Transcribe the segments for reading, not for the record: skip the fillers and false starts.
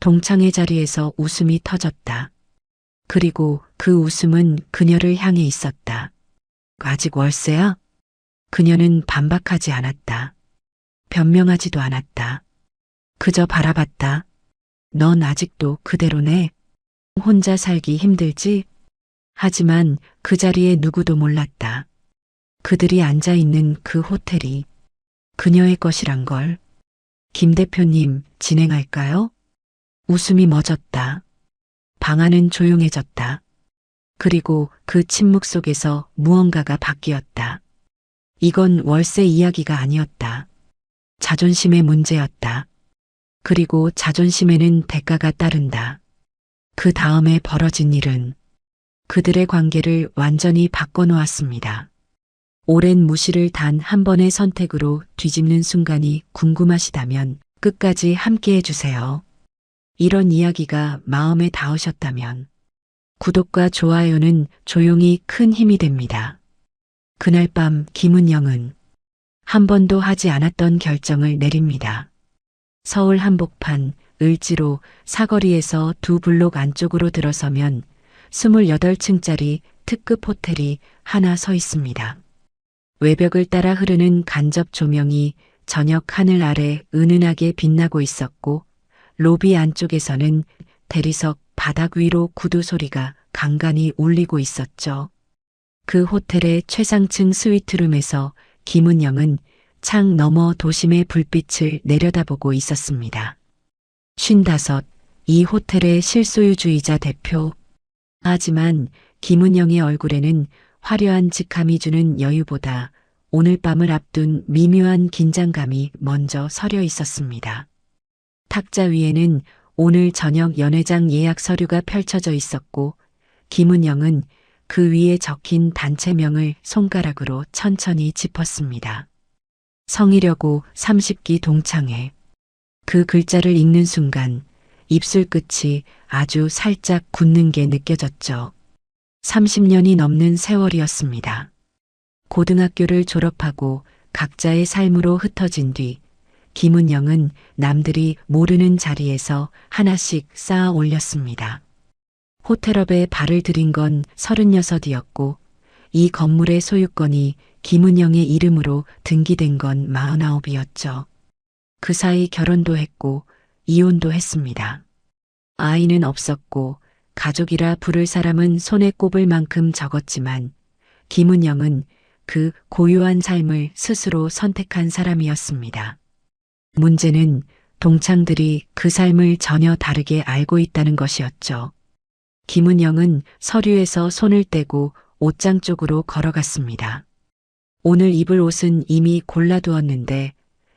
동창의 자리에서 웃음이 터졌다. 그리고 그 웃음은 그녀를 향해 있었다. 아직 월세야? 그녀는 반박하지 않았다. 변명하지도 않았다. 그저 바라봤다. 넌 아직도 그대로네. 혼자 살기 힘들지? 하지만 그 자리에 누구도 몰랐다. 그들이 앉아있는 그 호텔이 그녀의 것이란 걸. 김 대표님, 진행할까요? 웃음이 멎었다. 방 안은 조용해졌다. 그리고 그 침묵 속에서 무언가가 바뀌었다. 이건 월세 이야기가 아니었다. 자존심의 문제였다. 그리고 자존심에는 대가가 따른다. 그 다음에 벌어진 일은 그들의 관계를 완전히 바꿔놓았습니다. 오랜 무시를 단 한 번의 선택으로 뒤집는 순간이 궁금하시다면 끝까지 함께 해주세요. 이런 이야기가 마음에 닿으셨다면 구독과 좋아요는 조용히 큰 힘이 됩니다. 그날 밤 김은영은 한 번도 하지 않았던 결정을 내립니다. 서울 한복판 을지로 사거리에서 두 블록 안쪽으로 들어서면 28층짜리 특급 호텔이 하나 서 있습니다. 외벽을 따라 흐르는 간접 조명이 저녁 하늘 아래 은은하게 빛나고 있었고 로비 안쪽에서는 대리석 바닥 위로 구두 소리가 간간히 울리고 있었죠. 그 호텔의 최상층 스위트룸에서 김은영은 창 너머 도심의 불빛을 내려다보고 있었습니다. 55, 이 호텔의 실소유주이자 대표. 하지만 김은영의 얼굴에는 화려한 직함이 주는 여유보다 오늘 밤을 앞둔 미묘한 긴장감이 먼저 서려 있었습니다. 탁자 위에는 오늘 저녁 연회장 예약 서류가 펼쳐져 있었고 김은영은 그 위에 적힌 단체명을 손가락으로 천천히 짚었습니다. 성이려고 30기 동창회. 그 글자를 읽는 순간 입술 끝이 아주 살짝 굳는 게 느껴졌죠. 30년이 넘는 세월이었습니다. 고등학교를 졸업하고 각자의 삶으로 흩어진 뒤 김은영은 남들이 모르는 자리에서 하나씩 쌓아 올렸습니다. 호텔업에 발을 들인 건 36이었고 이 건물의 소유권이 김은영의 이름으로 등기된 건 49이었죠. 그 사이 결혼도 했고 이혼도 했습니다. 아이는 없었고 가족이라 부를 사람은 손에 꼽을 만큼 적었지만 김은영은 그 고유한 삶을 스스로 선택한 사람이었습니다. 문제는 동창들이 그 삶을 전혀 다르게 알고 있다는 것이었죠. 김은영은 서류에서 손을 떼고 옷장 쪽으로 걸어갔습니다. 오늘 입을 옷은 이미 골라두었는데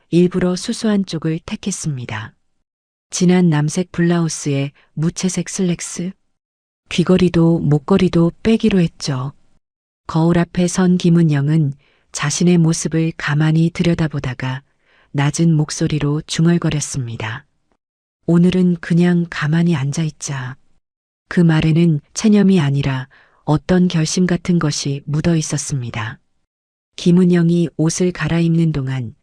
일부러 수수한 쪽을 택했습니다. 진한 남색 블라우스에 무채색 슬랙스, 귀걸이도 목걸이도 빼기로 했죠. 거울 앞에 선 김은영은 자신의 모습을 가만히 들여다보다가 낮은 목소리로 중얼거렸습니다. 오늘은 그냥 가만히 앉아있자. 그 말에는 체념이 아니라 어떤 결심 같은 것이 묻어 있었습니다. 김은영이 옷을 갈아입는 동안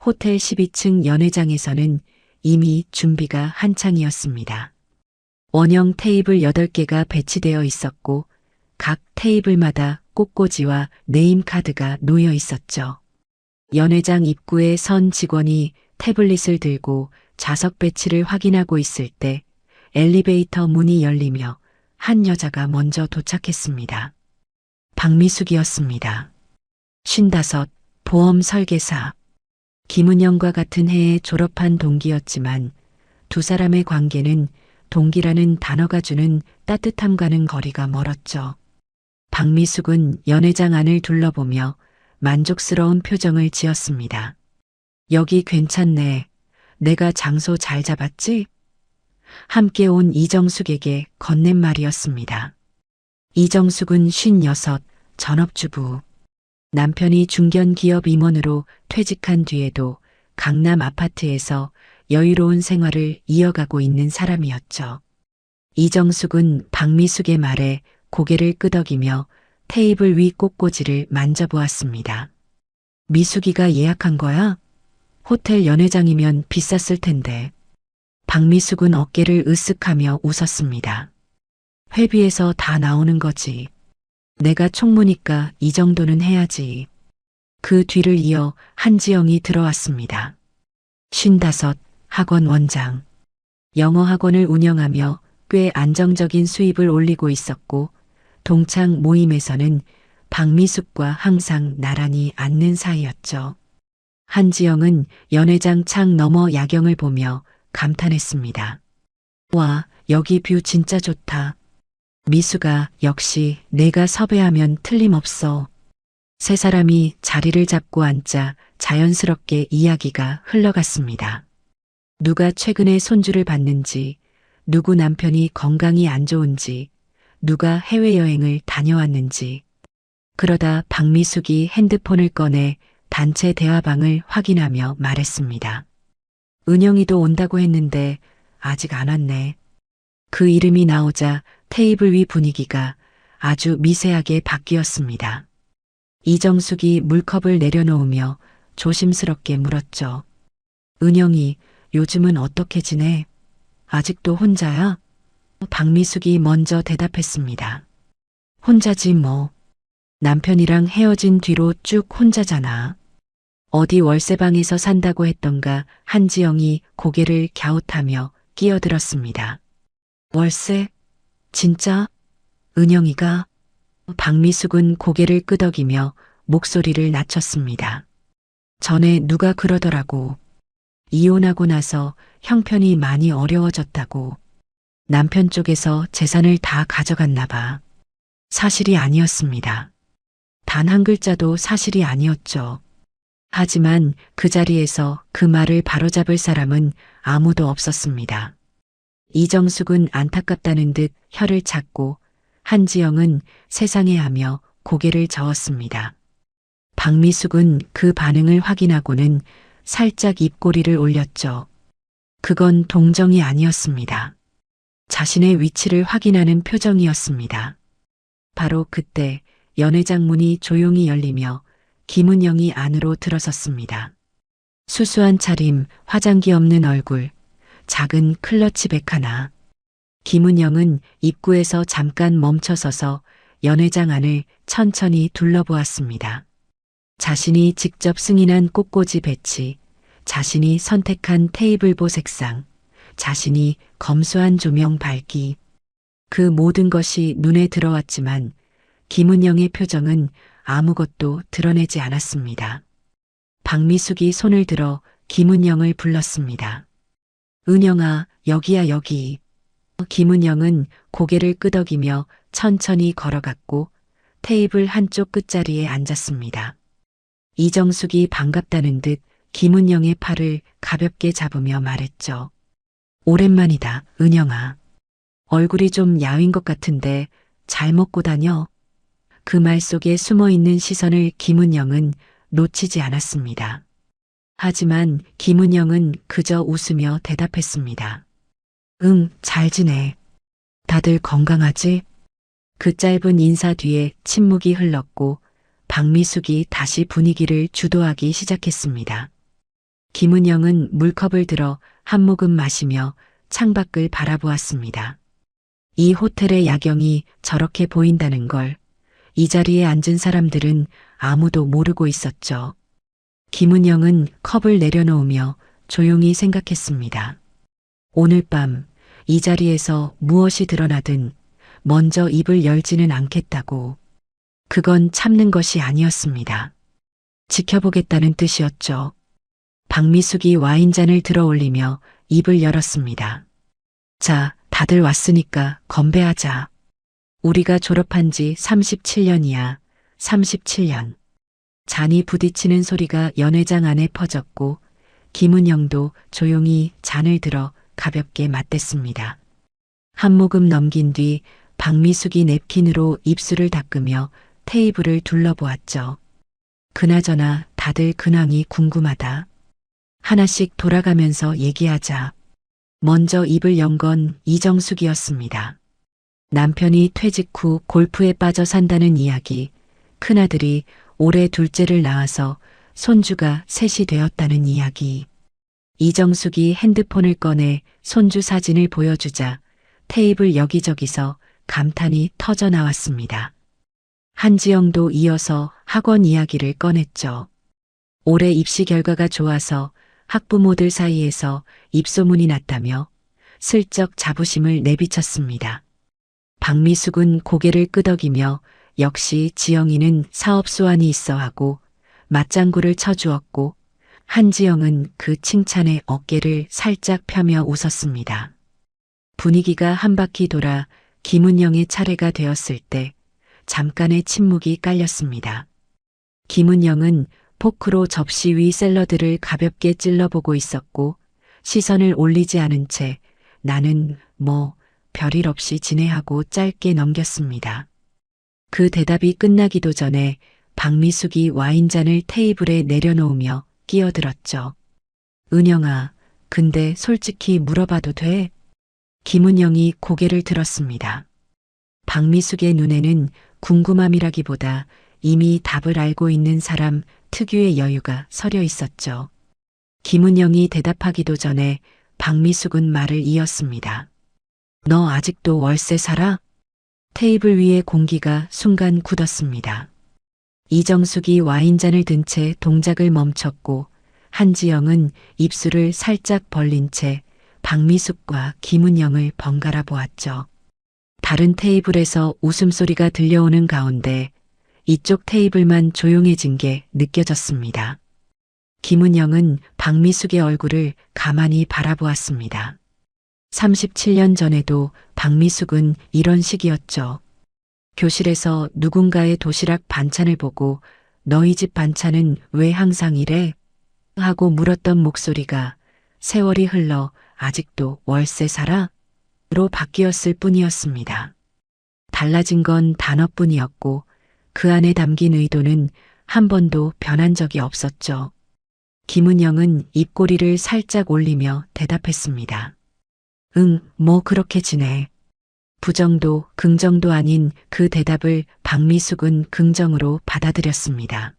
호텔 12층 연회장에서는 이미 준비가 한창이었습니다. 원형 테이블 8개가 배치되어 있었고 각 테이블마다 꽃꽂이와 네임카드가 놓여 있었죠. 연회장 입구에 선 직원이 태블릿을 들고 좌석 배치를 확인하고 있을 때 엘리베이터 문이 열리며 한 여자가 먼저 도착했습니다. 박미숙이었습니다. 55, 보험 설계사. 김은영과 같은 해에 졸업한 동기였지만 두 사람의 관계는 동기라는 단어가 주는 따뜻함과는 거리가 멀었죠. 박미숙은 연회장 안을 둘러보며 만족스러운 표정을 지었습니다. 여기 괜찮네. 내가 장소 잘 잡았지? 함께 온 이정숙에게 건넨 말이었습니다. 이정숙은 56, 전업주부. 남편이 중견 기업 임원으로 퇴직한 뒤에도 강남 아파트에서 여유로운 생활을 이어가고 있는 사람이었죠. 이정숙은 박미숙의 말에 고개를 끄덕이며 테이블 위 꽃꽂이를 만져보았습니다. 미숙이가 예약한 거야? 호텔 연회장이면 비쌌을 텐데. 박미숙은 어깨를 으쓱하며 웃었습니다. 회비에서 다 나오는 거지. 내가 총무니까 이 정도는 해야지. 그 뒤를 이어 한지영이 들어왔습니다. 55, 학원 원장. 영어 학원을 운영하며 꽤 안정적인 수입을 올리고 있었고 동창 모임에서는 박미숙과 항상 나란히 앉는 사이였죠. 한지영은 연회장 창 너머 야경을 보며 감탄했습니다. 와, 여기 뷰 진짜 좋다. 미수가 역시 내가 섭외하면 틀림없어. 세 사람이 자리를 잡고 앉자 자연스럽게 이야기가 흘러갔습니다. 누가 최근에 손주를 봤는지, 누구 남편이 건강이 안 좋은지, 누가 해외여행을 다녀왔는지. 그러다 박미숙이 핸드폰을 꺼내 단체 대화방을 확인하며 말했습니다. 은영이도 온다고 했는데 아직 안 왔네. 그 이름이 나오자 테이블 위 분위기가 아주 미세하게 바뀌었습니다. 이정숙이 물컵을 내려놓으며 조심스럽게 물었죠. 은영이 요즘은 어떻게 지내? 아직도 혼자야? 박미숙이 먼저 대답했습니다. 혼자지 뭐. 남편이랑 헤어진 뒤로 쭉 혼자잖아. 어디 월세방에서 산다고 했던가. 한지영이 고개를 갸웃하며 끼어들었습니다. 월세? 진짜? 은영이가? 박미숙은 고개를 끄덕이며 목소리를 낮췄습니다. 전에 누가 그러더라고. 이혼하고 나서 형편이 많이 어려워졌다고. 남편 쪽에서 재산을 다 가져갔나 봐. 사실이 아니었습니다. 단 한 글자도 사실이 아니었죠. 하지만 그 자리에서 그 말을 바로잡을 사람은 아무도 없었습니다. 이정숙은 안타깝다는 듯 혀를 찾고 한지영은 세상에 하며 고개를 저었습니다. 박미숙은 그 반응을 확인하고는 살짝 입꼬리를 올렸죠. 그건 동정이 아니었습니다. 자신의 위치를 확인하는 표정이었습니다. 바로 그때 연회장 문이 조용히 열리며 김은영이 안으로 들어섰습니다. 수수한 차림, 화장기 없는 얼굴, 작은 클러치백 하나. 김은영은 입구에서 잠깐 멈춰서서 연회장 안을 천천히 둘러보았습니다. 자신이 직접 승인한 꽃꽂이 배치, 자신이 선택한 테이블보 색상, 자신이 검소한 조명 밝기. 그 모든 것이 눈에 들어왔지만 김은영의 표정은 아무것도 드러내지 않았습니다. 박미숙이 손을 들어 김은영을 불렀습니다. 은영아, 여기야 여기. 김은영은 고개를 끄덕이며 천천히 걸어갔고 테이블 한쪽 끝자리에 앉았습니다. 이정숙이 반갑다는 듯 김은영의 팔을 가볍게 잡으며 말했죠. 오랜만이다, 은영아. 얼굴이 좀 야윈 것 같은데 잘 먹고 다녀. 그 말 속에 숨어있는 시선을 김은영은 놓치지 않았습니다. 하지만 김은영은 그저 웃으며 대답했습니다. 응, 잘 지내. 다들 건강하지? 그 짧은 인사 뒤에 침묵이 흘렀고 박미숙이 다시 분위기를 주도하기 시작했습니다. 김은영은 물컵을 들어 한 모금 마시며 창밖을 바라보았습니다. 이 호텔의 야경이 저렇게 보인다는 걸 이 자리에 앉은 사람들은 아무도 모르고 있었죠. 김은영은 컵을 내려놓으며 조용히 생각했습니다. 오늘 밤 이 자리에서 무엇이 드러나든 먼저 입을 열지는 않겠다고. 그건 참는 것이 아니었습니다. 지켜보겠다는 뜻이었죠. 박미숙이 와인잔을 들어 올리며 입을 열었습니다. 자, 다들 왔으니까 건배하자. 우리가 졸업한 지 37년이야. 37년. 잔이 부딪히는 소리가 연회장 안에 퍼졌고 김은영도 조용히 잔을 들어 가볍게 맞댔습니다. 한 모금 넘긴 뒤 박미숙이 냅킨으로 입술을 닦으며 테이블을 둘러보았죠. 그나저나 다들 근황이 궁금하다. 하나씩 돌아가면서 얘기하자. 먼저 입을 연 건 이정숙이었습니다. 남편이 퇴직 후 골프에 빠져 산다는 이야기, 큰아들이 올해 둘째를 낳아서 손주가 셋이 되었다는 이야기. 이정숙이 핸드폰을 꺼내 손주 사진을 보여주자 테이블 여기저기서 감탄이 터져 나왔습니다. 한지영도 이어서 학원 이야기를 꺼냈죠. 올해 입시 결과가 좋아서 학부모들 사이에서 입소문이 났다며 슬쩍 자부심을 내비쳤습니다. 박미숙은 고개를 끄덕이며 역시 지영이는 사업 수완이 있어 하고 맞장구를 쳐주었고, 한지영은 그 칭찬에 어깨를 살짝 펴며 웃었습니다. 분위기가 한 바퀴 돌아 김은영의 차례가 되었을 때 잠깐의 침묵이 깔렸습니다. 김은영은 포크로 접시 위 샐러드를 가볍게 찔러보고 있었고, 시선을 올리지 않은 채 나는 별일 없이 지내하고 짧게 넘겼습니다. 그 대답이 끝나기도 전에 박미숙이 와인잔을 테이블에 내려놓으며 끼어들었죠. 은영아, 근데 솔직히 물어봐도 돼? 김은영이 고개를 들었습니다. 박미숙의 눈에는 궁금함이라기보다 이미 답을 알고 있는 사람 특유의 여유가 서려 있었죠. 김은영이 대답하기도 전에 박미숙은 말을 이었습니다. 너 아직도 월세 살아? 테이블 위의 공기가 순간 굳었습니다. 이정숙이 와인잔을 든 채 동작을 멈췄고, 한지영은 입술을 살짝 벌린 채 박미숙과 김은영을 번갈아 보았죠. 다른 테이블에서 웃음소리가 들려오는 가운데 이쪽 테이블만 조용해진 게 느껴졌습니다. 김은영은 박미숙의 얼굴을 가만히 바라보았습니다. 37년 전에도 박미숙은 이런 식이었죠. 교실에서 누군가의 도시락 반찬을 보고 너희 집 반찬은 왜 항상 이래? 하고 물었던 목소리가 세월이 흘러 아직도 월세 살아? 로 바뀌었을 뿐이었습니다. 달라진 건 단어뿐이었고 그 안에 담긴 의도는 한 번도 변한 적이 없었죠. 김은영은 입꼬리를 살짝 올리며 대답했습니다. 응, 그렇게 지내. 부정도 긍정도 아닌 그 대답을 박미숙은 긍정으로 받아들였습니다.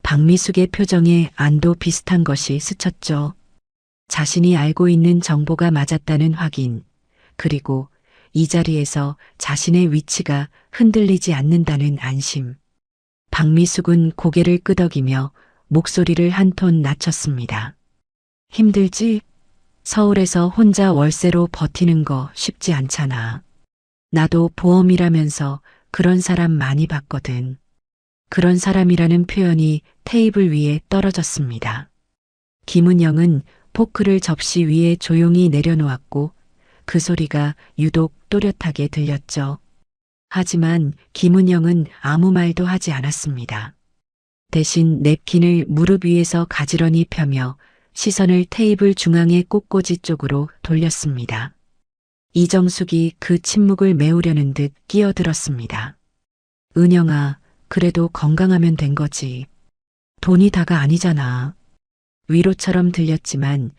박미숙의 표정에 안도 비슷한 것이 스쳤죠. 자신이 알고 있는 정보가 맞았다는 확인, 그리고 이 자리에서 자신의 위치가 흔들리지 않는다는 안심. 박미숙은 고개를 끄덕이며 목소리를 한 톤 낮췄습니다. 힘들지? 서울에서 혼자 월세로 버티는 거 쉽지 않잖아. 나도 보험이라면서 그런 사람 많이 봤거든. 그런 사람이라는 표현이 테이블 위에 떨어졌습니다. 김은영은 포크를 접시 위에 조용히 내려놓았고 그 소리가 유독 또렷하게 들렸죠. 하지만 김은영은 아무 말도 하지 않았습니다. 대신 냅킨을 무릎 위에서 가지런히 펴며 시선을 테이블 중앙의 꽃꽂이 쪽으로 돌렸습니다. 이정숙이 그 침묵을 메우려는 듯 끼어들었습니다. 은영아, 그래도 건강하면 된 거지. 돈이 다가 아니잖아. 위로처럼 들렸지만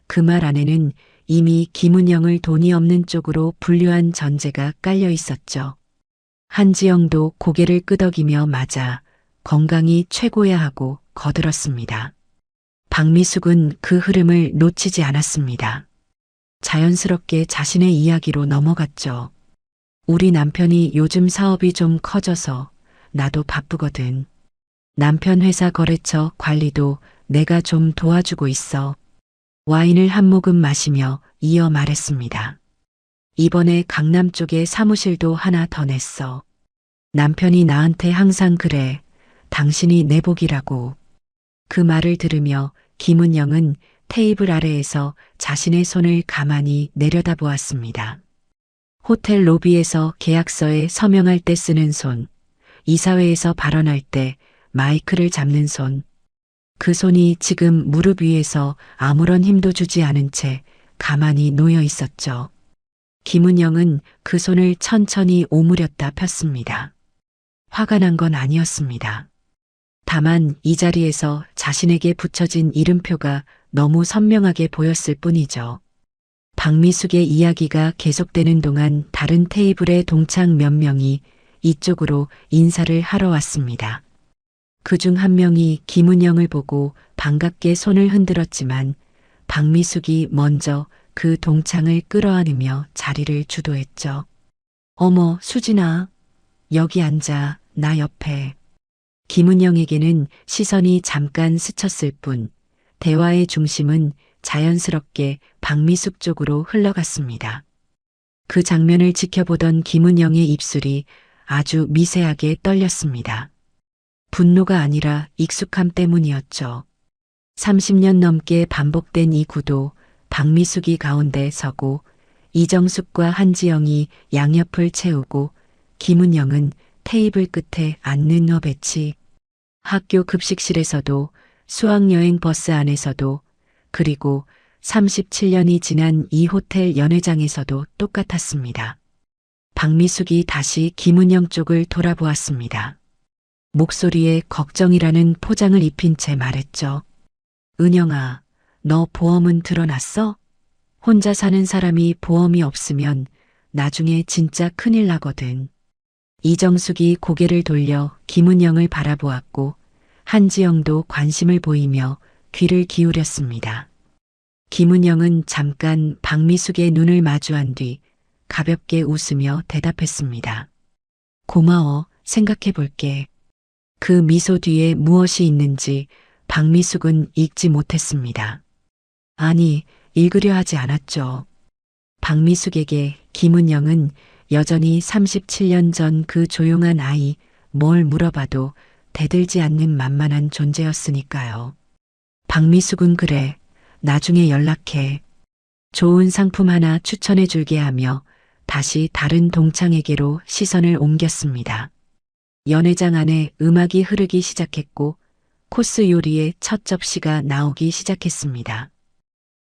그 말 안에는 이미 김은영을 돈이 없는 쪽으로 분류한 전제가 깔려 있었죠. 한지영도 고개를 끄덕이며 맞아 건강이 최고야 하고 거들었습니다. 박미숙은 그 흐름을 놓치지 않았습니다. 자연스럽게 자신의 이야기로 넘어갔죠. 우리 남편이 요즘 사업이 좀 커져서 나도 바쁘거든. 남편 회사 거래처 관리도 내가 좀 도와주고 있어. 와인을 한 모금 마시며 이어 말했습니다. 이번에 강남 쪽에 사무실도 하나 더 냈어. 남편이 나한테 항상 그래. 당신이 내 복이라고. 그 말을 들으며 김은영은 테이블 아래에서 자신의 손을 가만히 내려다보았습니다. 호텔 로비에서 계약서에 서명할 때 쓰는 손, 이사회에서 발언할 때 마이크를 잡는 손, 그 손이 지금 무릎 위에서 아무런 힘도 주지 않은 채 가만히 놓여 있었죠. 김은영은 그 손을 천천히 오므렸다 폈습니다. 화가 난 건 아니었습니다. 다만 이 자리에서 자신에게 붙여진 이름표가 너무 선명하게 보였을 뿐이죠. 박미숙의 이야기가 계속되는 동안 다른 테이블의 동창 몇 명이 이쪽으로 인사를 하러 왔습니다. 그중 한 명이 김은영을 보고 반갑게 손을 흔들었지만 박미숙이 먼저 그 동창을 끌어안으며 자리를 주도했죠. 어머, 수진아. 여기 앉아, 나 옆에. 김은영에게는 시선이 잠깐 스쳤을 뿐, 대화의 중심은 자연스럽게 박미숙 쪽으로 흘러갔습니다. 그 장면을 지켜보던 김은영의 입술이 아주 미세하게 떨렸습니다. 분노가 아니라 익숙함 때문이었죠. 30년 넘게 반복된 이 구도, 박미숙이 가운데 서고 이정숙과 한지영이 양옆을 채우고 김은영은 테이블 끝에 앉는 배치. 학교 급식실에서도 수학여행 버스 안에서도 그리고 37년이 지난 이 호텔 연회장에서도 똑같았습니다. 박미숙이 다시 김은영 쪽을 돌아보았습니다. 목소리에 걱정이라는 포장을 입힌 채 말했죠. 은영아, 너 보험은 들어놨어? 혼자 사는 사람이 보험이 없으면 나중에 진짜 큰일 나거든. 이정숙이 고개를 돌려 김은영을 바라보았고 한지영도 관심을 보이며 귀를 기울였습니다. 김은영은 잠깐 박미숙의 눈을 마주한 뒤 가볍게 웃으며 대답했습니다. 고마워, 생각해 볼게. 그 미소 뒤에 무엇이 있는지 박미숙은 읽지 못했습니다. 아니, 읽으려 하지 않았죠. 박미숙에게 김은영은 여전히 37년 전 그 조용한 아이, 뭘 물어봐도 대들지 않는 만만한 존재였으니까요. 박미숙은 그래, 나중에 연락해. 좋은 상품 하나 추천해 줄게 하며 다시 다른 동창에게로 시선을 옮겼습니다. 연회장 안에 음악이 흐르기 시작했고 코스 요리의 첫 접시가 나오기 시작했습니다.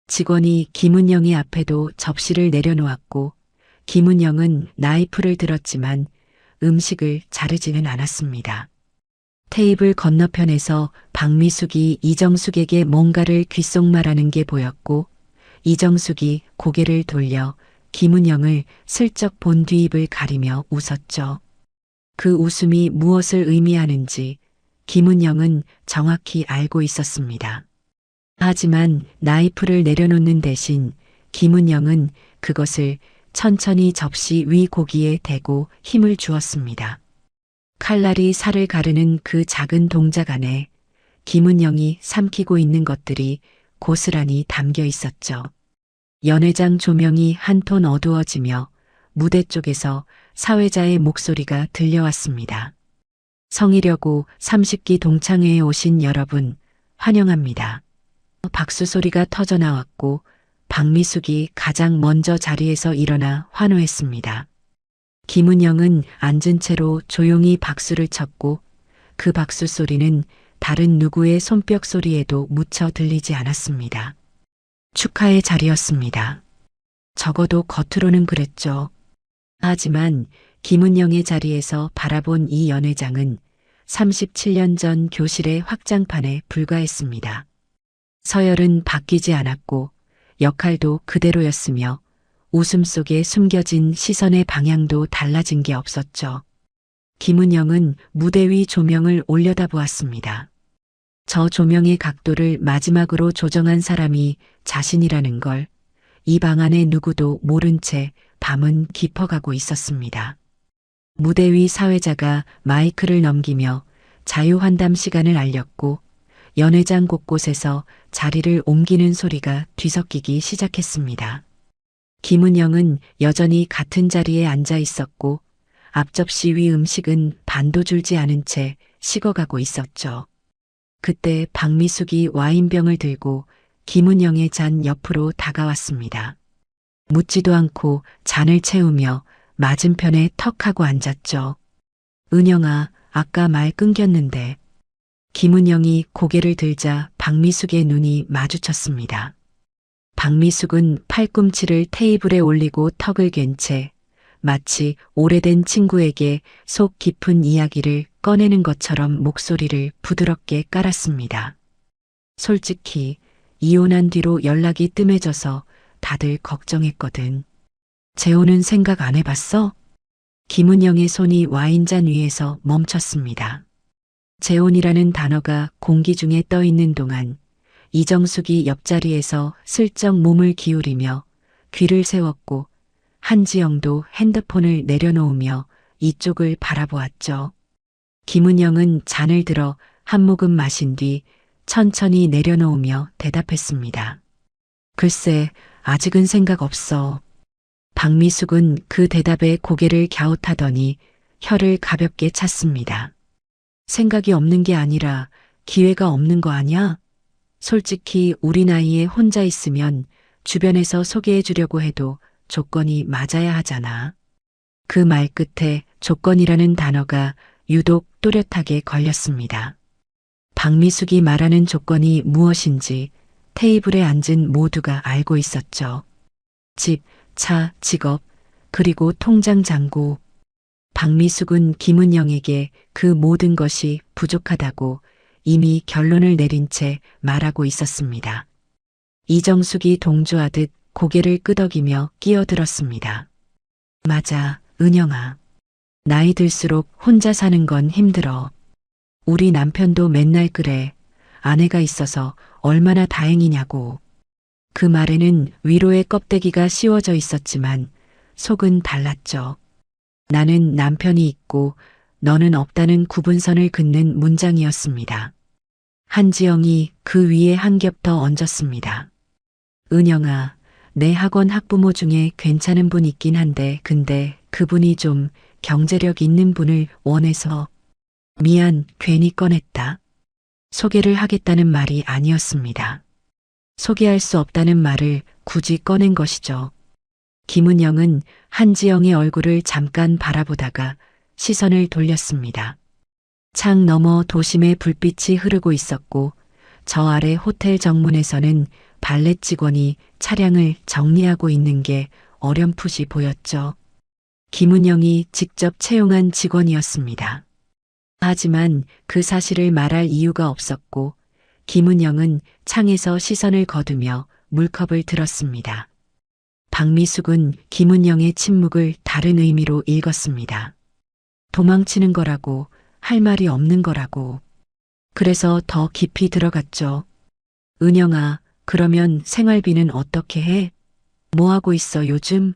직원이 김은영의 앞에도 접시를 내려놓았고 김은영은 나이프를 들었지만 음식을 자르지는 않았습니다. 테이블 건너편에서 박미숙이 이정숙에게 뭔가를 귓속말하는 게 보였고 이정숙이 고개를 돌려 김은영을 슬쩍 본 뒤입을 가리며 웃었죠. 그 웃음이 무엇을 의미하는지 김은영은 정확히 알고 있었습니다. 하지만 나이프를 내려놓는 대신 김은영은 그것을 천천히 접시 위 고기에 대고 힘을 주었습니다. 칼날이 살을 가르는 그 작은 동작 안에 김은영이 삼키고 있는 것들이 고스란히 담겨 있었죠. 연회장 조명이 한 톤 어두워지며 무대 쪽에서 사회자의 목소리가 들려왔습니다. 성이려고 30기 동창회에 오신 여러분, 환영합니다. 박수 소리가 터져 나왔고 박미숙이 가장 먼저 자리에서 일어나 환호했습니다. 김은영은 앉은 채로 조용히 박수를 쳤고 그 박수 소리는 다른 누구의 손뼉 소리에도 묻혀 들리지 않았습니다. 축하의 자리였습니다. 적어도 겉으로는 그랬죠. 하지만 김은영의 자리에서 바라본 이 연회장은 37년 전 교실의 확장판에 불과했습니다. 서열은 바뀌지 않았고 역할도 그대로였으며 웃음 속에 숨겨진 시선의 방향도 달라진 게 없었죠. 김은영은 무대 위 조명을 올려다보았습니다. 저 조명의 각도를 마지막으로 조정한 사람이 자신이라는 걸 이 방 안에 누구도 모른 채 밤은 깊어가고 있었습니다. 무대 위 사회자가 마이크를 넘기며 자유환담 시간을 알렸고 연회장 곳곳에서 자리를 옮기는 소리가 뒤섞이기 시작했습니다. 김은영은 여전히 같은 자리에 앉아 있었고 앞접시 위 음식은 반도 줄지 않은 채 식어가고 있었죠. 그때 박미숙이 와인병을 들고 김은영의 잔 옆으로 다가왔습니다. 묻지도 않고 잔을 채우며 맞은편에 턱 하고 앉았죠. 은영아, 아까 말 끊겼는데. 김은영이 고개를 들자 박미숙의 눈이 마주쳤습니다. 박미숙은 팔꿈치를 테이블에 올리고 턱을 괸 채 마치 오래된 친구에게 속 깊은 이야기를 꺼내는 것처럼 목소리를 부드럽게 깔았습니다. 솔직히 이혼한 뒤로 연락이 뜸해져서 다들 걱정했거든. 재혼은 생각 안 해봤어? 김은영의 손이 와인잔 위에서 멈췄습니다. 재혼이라는 단어가 공기 중에 떠 있는 동안 이정숙이 옆자리에서 슬쩍 몸을 기울이며 귀를 세웠고 한지영도 핸드폰을 내려놓으며 이쪽을 바라보았죠. 김은영은 잔을 들어 한 모금 마신 뒤 천천히 내려놓으며 대답했습니다. 글쎄, 아직은 생각 없어. 박미숙은 그 대답에 고개를 갸웃하더니 혀를 가볍게 찼습니다. 생각이 없는 게 아니라 기회가 없는 거 아니야? 솔직히 우리 나이에 혼자 있으면 주변에서 소개해 주려고 해도 조건이 맞아야 하잖아. 그 말 끝에 조건이라는 단어가 유독 또렷하게 걸렸습니다. 박미숙이 말하는 조건이 무엇인지 테이블에 앉은 모두가 알고 있었죠. 집, 차, 직업, 그리고 통장 잔고. 박미숙은 김은영에게 그 모든 것이 부족하다고 이미 결론을 내린 채 말하고 있었습니다. 이정숙이 동조하듯 고개를 끄덕이며 끼어들었습니다. 맞아, 은영아. 나이 들수록 혼자 사는 건 힘들어. 우리 남편도 맨날 그래. 아내가 있어서 얼마나 다행이냐고. 그 말에는 위로의 껍데기가 씌워져 있었지만 속은 달랐죠. 나는 남편이 있고 너는 없다는 구분선을 긋는 문장이었습니다. 한지영이 그 위에 한 겹 더 얹었습니다. 은영아, 내 학원 학부모 중에 괜찮은 분 있긴 한데 근데 그분이 좀 경제력 있는 분을 원해서. 미안, 괜히 꺼냈다. 소개를 하겠다는 말이 아니었습니다. 소개할 수 없다는 말을 굳이 꺼낸 것이죠. 김은영은 한지영의 얼굴을 잠깐 바라보다가 시선을 돌렸습니다. 창 너머 도심의 불빛이 흐르고 있었고 저 아래 호텔 정문에서는 발렛 직원이 차량을 정리하고 있는 게 어렴풋이 보였죠. 김은영이 직접 채용한 직원이었습니다. 하지만 그 사실을 말할 이유가 없었고 김은영은 창에서 시선을 거두며 물컵을 들었습니다. 박미숙은 김은영의 침묵을 다른 의미로 읽었습니다. 도망치는 거라고, 할 말이 없는 거라고. 그래서 더 깊이 들어갔죠. 은영아, 그러면 생활비는 어떻게 해? 뭐 하고 있어 요즘?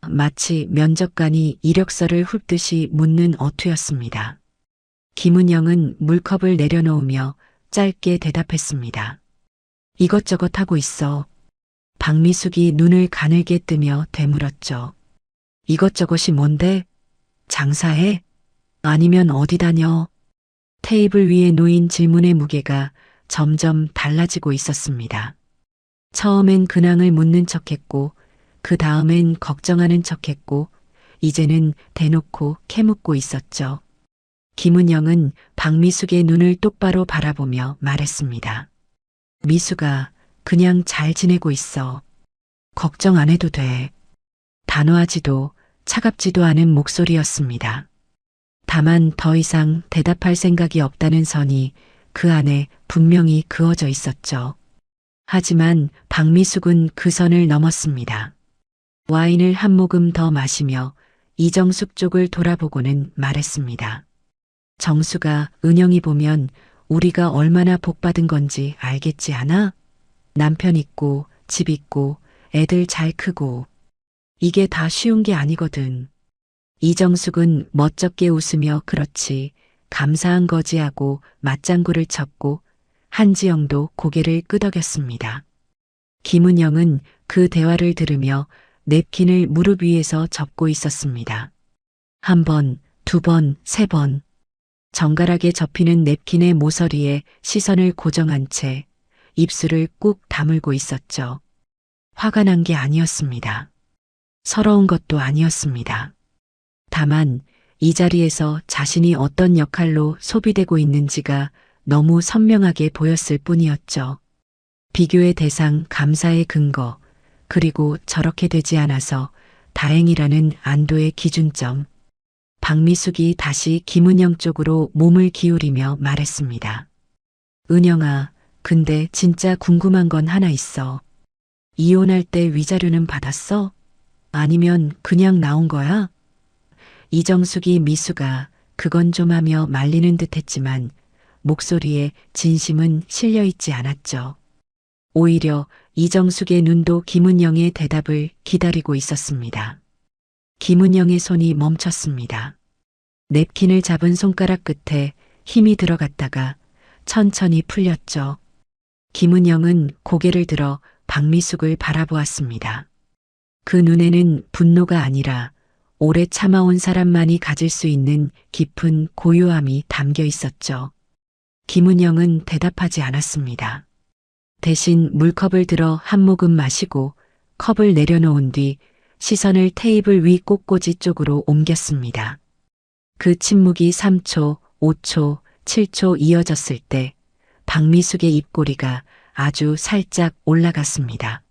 마치 면접관이 이력서를 훑듯이 묻는 어투였습니다. 김은영은 물컵을 내려놓으며 짧게 대답했습니다. 이것저것 하고 있어. 박미숙이 눈을 가늘게 뜨며 되물었죠. 이것저것이 뭔데? 장사해? 아니면 어디 다녀? 테이블 위에 놓인 질문의 무게가 점점 달라지고 있었습니다. 처음엔 근황을 묻는 척했고 그 다음엔 걱정하는 척했고 이제는 대놓고 캐묻고 있었죠. 김은영은 박미숙의 눈을 똑바로 바라보며 말했습니다. 미숙아, 그냥 잘 지내고 있어. 걱정 안 해도 돼. 단호하지도 차갑지도 않은 목소리였습니다. 다만 더 이상 대답할 생각이 없다는 선이 그 안에 분명히 그어져 있었죠. 하지만 박미숙은 그 선을 넘었습니다. 와인을 한 모금 더 마시며 이정숙 쪽을 돌아보고는 말했습니다. 정수가 은영이 보면 우리가 얼마나 복받은 건지 알겠지 않아? 남편 있고 집 있고 애들 잘 크고 이게 다 쉬운 게 아니거든. 이정숙은 멋쩍게 웃으며 그렇지 감사한 거지 하고 맞장구를 쳤고 한지영도 고개를 끄덕였습니다. 김은영은 그 대화를 들으며 냅킨을 무릎 위에서 접고 있었습니다. 한 번, 두 번, 세 번. 정갈하게 접히는 냅킨의 모서리에 시선을 고정한 채 입술을 꾹 다물고 있었죠. 화가 난 게 아니었습니다. 서러운 것도 아니었습니다. 다만 이 자리에서 자신이 어떤 역할로 소비되고 있는지가 너무 선명하게 보였을 뿐이었죠. 비교의 대상, 감사의 근거, 그리고 저렇게 되지 않아서 다행이라는 안도의 기준점. 박미숙이 다시 김은영 쪽으로 몸을 기울이며 말했습니다. 은영아, 근데 진짜 궁금한 건 하나 있어. 이혼할 때 위자료는 받았어? 아니면 그냥 나온 거야? 이정숙이 미수가 그건 좀 하며 말리는 듯 했지만 목소리에 진심은 실려 있지 않았죠. 오히려 이정숙의 눈도 김은영의 대답을 기다리고 있었습니다. 김은영의 손이 멈췄습니다. 냅킨을 잡은 손가락 끝에 힘이 들어갔다가 천천히 풀렸죠. 김은영은 고개를 들어 박미숙을 바라보았습니다. 그 눈에는 분노가 아니라 오래 참아온 사람만이 가질 수 있는 깊은 고요함이 담겨 있었죠. 김은영은 대답하지 않았습니다. 대신 물컵을 들어 한 모금 마시고 컵을 내려놓은 뒤 시선을 테이블 위 꽃꽂이 쪽으로 옮겼습니다. 그 침묵이 3초, 5초, 7초 이어졌을 때 박미숙의 입꼬리가 아주 살짝 올라갔습니다.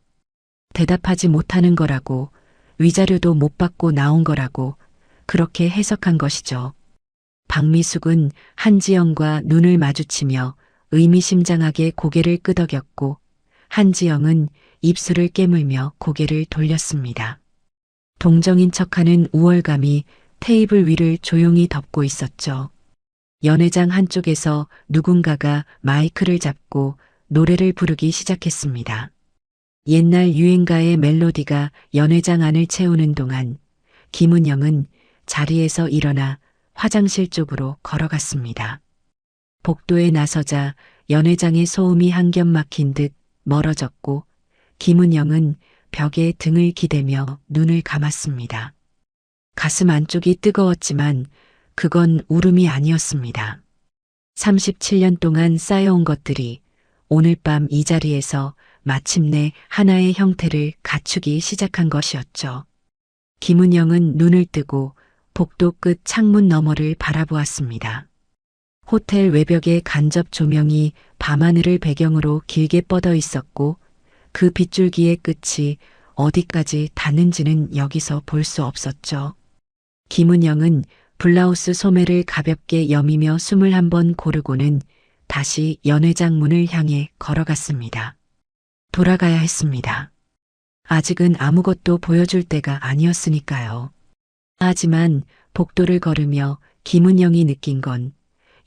대답하지 못하는 거라고, 위자료도 못 받고 나온 거라고 그렇게 해석한 것이죠. 박미숙은 한지영과 눈을 마주치며 의미심장하게 고개를 끄덕였고 한지영은 입술을 깨물며 고개를 돌렸습니다. 동정인 척하는 우월감이 테이블 위를 조용히 덮고 있었죠. 연회장 한쪽에서 누군가가 마이크를 잡고 노래를 부르기 시작했습니다. 옛날 유행가의 멜로디가 연회장 안을 채우는 동안 김은영은 자리에서 일어나 화장실 쪽으로 걸어갔습니다. 복도에 나서자 연회장의 소음이 한 겹 막힌 듯 멀어졌고 김은영은 벽에 등을 기대며 눈을 감았습니다. 가슴 안쪽이 뜨거웠지만 그건 울음이 아니었습니다. 37년 동안 쌓여온 것들이 오늘 밤 이 자리에서 마침내 하나의 형태를 갖추기 시작한 것이었죠. 김은영은 눈을 뜨고 복도 끝 창문 너머를 바라보았습니다. 호텔 외벽의 간접 조명이 밤하늘을 배경으로 길게 뻗어 있었고 그 빗줄기의 끝이 어디까지 닿는지는 여기서 볼 수 없었죠. 김은영은 블라우스 소매를 가볍게 여미며 숨을 한번 고르고는 다시 연회장 문을 향해 걸어갔습니다. 돌아가야 했습니다. 아직은 아무것도 보여줄 때가 아니었으니까요. 하지만 복도를 걸으며 김은영이 느낀 건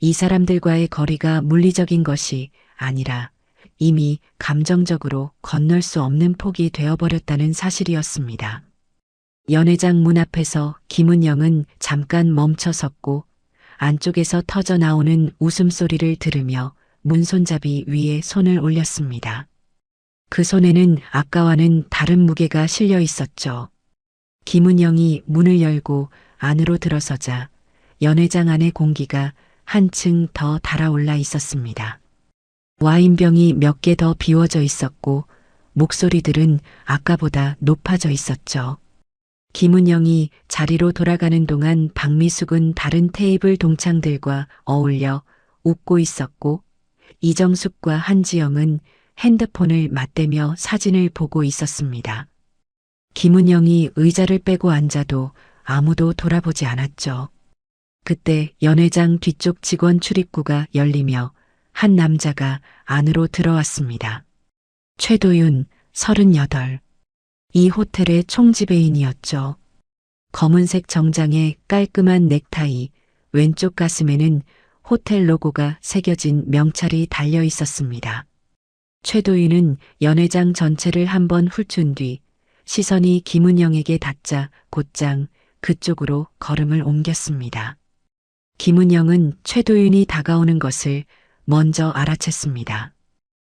이 사람들과의 거리가 물리적인 것이 아니라 이미 감정적으로 건널 수 없는 폭이 되어버렸다는 사실이었습니다. 연회장 문 앞에서 김은영은 잠깐 멈춰 섰고 안쪽에서 터져 나오는 웃음소리를 들으며 문손잡이 위에 손을 올렸습니다. 그 손에는 아까와는 다른 무게가 실려 있었죠. 김은영이 문을 열고 안으로 들어서자 연회장 안의 공기가 한층 더 달아올라 있었습니다. 와인병이 몇 개 더 비워져 있었고 목소리들은 아까보다 높아져 있었죠. 김은영이 자리로 돌아가는 동안 박미숙은 다른 테이블 동창들과 어울려 웃고 있었고 이정숙과 한지영은 핸드폰을 맞대며 사진을 보고 있었습니다. 김은영이 의자를 빼고 앉아도 아무도 돌아보지 않았죠. 그때 연회장 뒤쪽 직원 출입구가 열리며 한 남자가 안으로 들어왔습니다. 최도윤, 38. 이 호텔의 총지배인이었죠. 검은색 정장에 깔끔한 넥타이, 왼쪽 가슴에는 호텔 로고가 새겨진 명찰이 달려 있었습니다. 최도윤은 연회장 전체를 한번 훑은 뒤 시선이 김은영에게 닿자 곧장 그쪽으로 걸음을 옮겼습니다. 김은영은 최도윤이 다가오는 것을 먼저 알아챘습니다.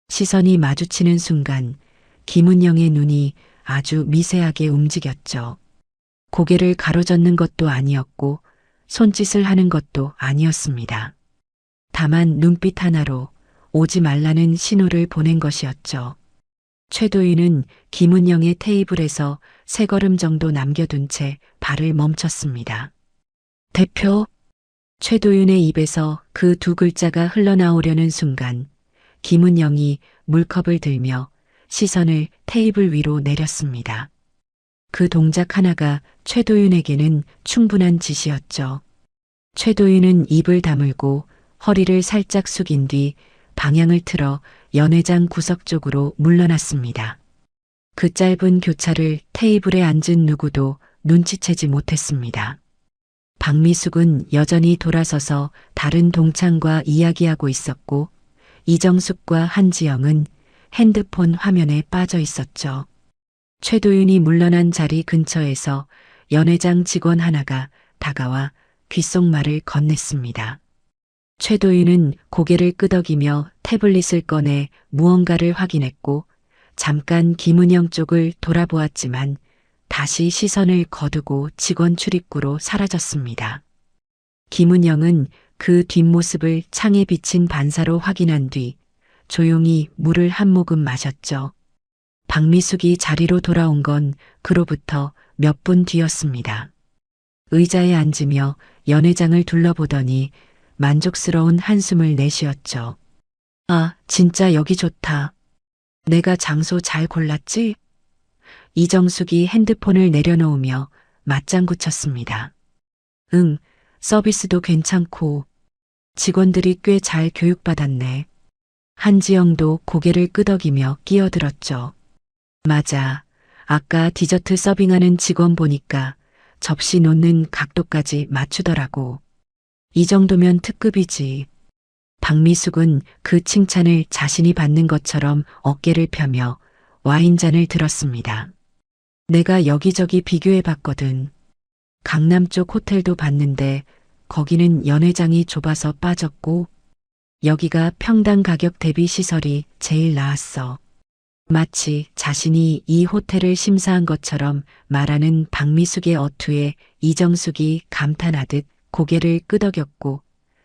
시선이 마주치는 순간 김은영의 눈이 아주 미세하게 움직였죠. 고개를 가로젓는 것도 아니었고 손짓을 하는 것도 아니었습니다. 다만 눈빛 하나로 오지 말라는 신호를 보낸 것이었죠. 최도윤은 김은영의 테이블에서 세 걸음 정도 남겨둔 채 발을 멈췄습니다. 대표? 최도윤의 입에서 그 두 글자가 흘러나오려는 순간 김은영이 물컵을 들며 시선을 테이블 위로 내렸습니다. 그 동작 하나가 최도윤에게는 충분한 지시였죠. 최도윤은 입을 다물고 허리를 살짝 숙인 뒤 방향을 틀어 연회장 구석 쪽으로 물러났습니다. 그 짧은 교차를 테이블에 앉은 누구도 눈치채지 못했습니다. 박미숙은 여전히 돌아서서 다른 동창과 이야기하고 있었고 이정숙과 한지영은 핸드폰 화면에 빠져 있었죠. 최도윤이 물러난 자리 근처에서 연회장 직원 하나가 다가와 귓속말을 건넸습니다. 최도윤은 고개를 끄덕이며 태블릿을 꺼내 무언가를 확인했고 잠깐 김은영 쪽을 돌아보았지만 다시 시선을 거두고 직원 출입구로 사라졌습니다. 김은영은 그 뒷모습을 창에 비친 반사로 확인한 뒤 조용히 물을 한 모금 마셨죠. 박미숙이 자리로 돌아온 건 그로부터 몇 분 뒤였습니다. 의자에 앉으며 연회장을 둘러보더니 만족스러운 한숨을 내쉬었죠. 아, 진짜 여기 좋다. 내가 장소 잘 골랐지? 이정숙이 핸드폰을 내려놓으며 맞장구 쳤습니다. 응, 서비스도 괜찮고 직원들이 꽤 잘 교육받았네. 한지영도 고개를 끄덕이며 끼어들었죠. 맞아. 아까 디저트 서빙하는 직원 보니까 접시 놓는 각도까지 맞추더라고. 이 정도면 특급이지. 박미숙은 그 칭찬을 자신이 받는 것처럼 어깨를 펴며 와인잔을 들었습니다. 내가 여기저기 비교해 봤거든. 강남 쪽 호텔도 봤는데 거기는 연회장이 좁아서 빠졌고 여기가 평당 가격 대비 시설이 제일 나았어. 마치 자신이 이 호텔을 심사한 것처럼 말하는 박미숙의 어투에 이정숙이 감탄하듯 고개를 끄덕였고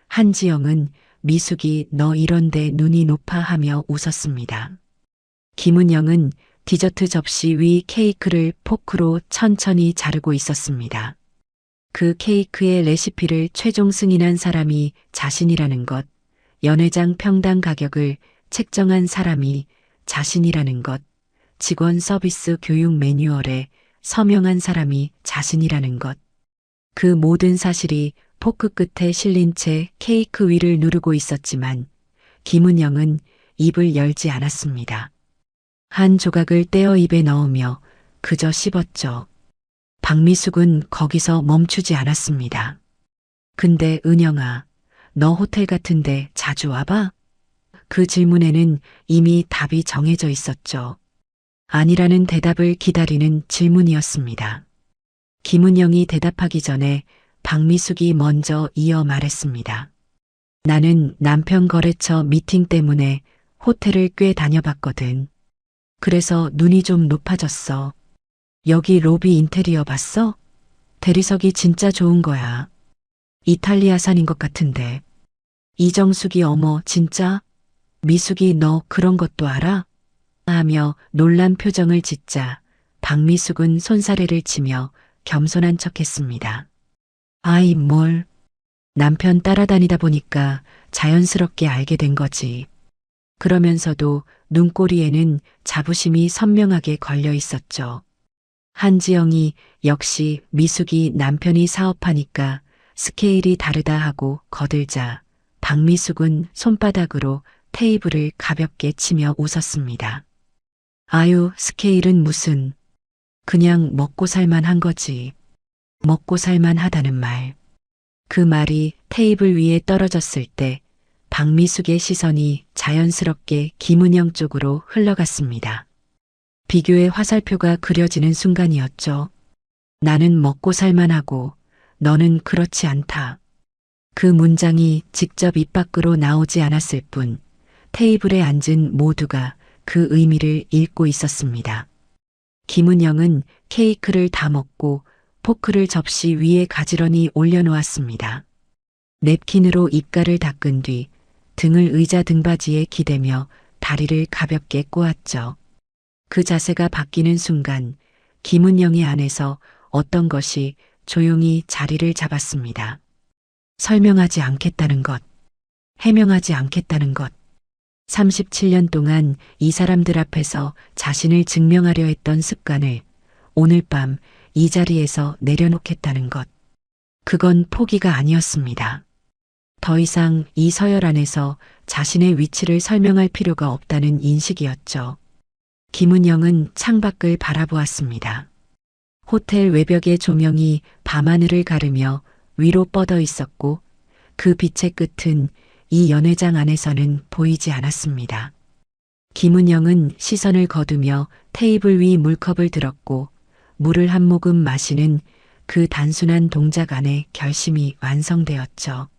한지영은 미숙이 너 이런데 눈이 높아 하며 웃었습니다. 김은영은 디저트 접시 위 케이크를 포크로 천천히 자르고 있었습니다. 그 케이크의 레시피를 최종 승인한 사람이 자신이라는 것, 연회장 평당 가격을 책정한 사람이 자신이라는 것, 직원 서비스 교육 매뉴얼에 서명한 사람이 자신이라는 것. 그 모든 사실이 포크 끝에 실린 채 케이크 위를 누르고 있었지만 김은영은 입을 열지 않았습니다. 한 조각을 떼어 입에 넣으며 그저 씹었죠. 박미숙은 거기서 멈추지 않았습니다. 근데 은영아, 너 호텔 같은데 자주 와봐? 그 질문에는 이미 답이 정해져 있었죠. 아니라는 대답을 기다리는 질문이었습니다. 김은영이 대답하기 전에 박미숙이 먼저 이어 말했습니다. 나는 남편 거래처 미팅 때문에 호텔을 꽤 다녀봤거든. 그래서 눈이 좀 높아졌어. 여기 로비 인테리어 봤어? 대리석이 진짜 좋은 거야. 이탈리아산인 것 같은데. 이정숙이 어머 진짜? 미숙이 너 그런 것도 알아? 하며 놀란 표정을 짓자 박미숙은 손사래를 치며 겸손한 척했습니다. 아이 뭘. 남편 따라다니다 보니까 자연스럽게 알게 된 거지. 그러면서도 눈꼬리에는 자부심이 선명하게 걸려 있었죠. 한지영이 역시 미숙이 남편이 사업하니까 스케일이 다르다 하고 거들자 박미숙은 손바닥으로 테이블을 가볍게 치며 웃었습니다. 아유, 스케일은 무슨. 그냥 먹고 살만한 거지. 먹고 살만하다는 말. 그 말이 테이블 위에 떨어졌을 때 박미숙의 시선이 자연스럽게 김은영 쪽으로 흘러갔습니다. 비교의 화살표가 그려지는 순간이었죠. 나는 먹고 살만하고 너는 그렇지 않다. 그 문장이 직접 입 밖으로 나오지 않았을 뿐 테이블에 앉은 모두가 그 의미를 읽고 있었습니다. 김은영은 케이크를 다 먹고 포크를 접시 위에 가지런히 올려놓았습니다. 냅킨으로 입가를 닦은 뒤 등을 의자 등받이에 기대며 다리를 가볍게 꼬았죠. 그 자세가 바뀌는 순간 김은영의 안에서 어떤 것이 조용히 자리를 잡았습니다. 설명하지 않겠다는 것, 해명하지 않겠다는 것. 37년 동안 이 사람들 앞에서 자신을 증명하려 했던 습관을 오늘 밤 이 자리에서 내려놓겠다는 것. 그건 포기가 아니었습니다. 더 이상 이 서열 안에서 자신의 위치를 설명할 필요가 없다는 인식이었죠. 김은영은 창밖을 바라보았습니다. 호텔 외벽의 조명이 밤하늘을 가르며 위로 뻗어 있었고 그 빛의 끝은 이 연회장 안에서는 보이지 않았습니다. 김은영은 시선을 거두며 테이블 위 물컵을 들었고 물을 한 모금 마시는 그 단순한 동작 안에 결심이 완성되었죠.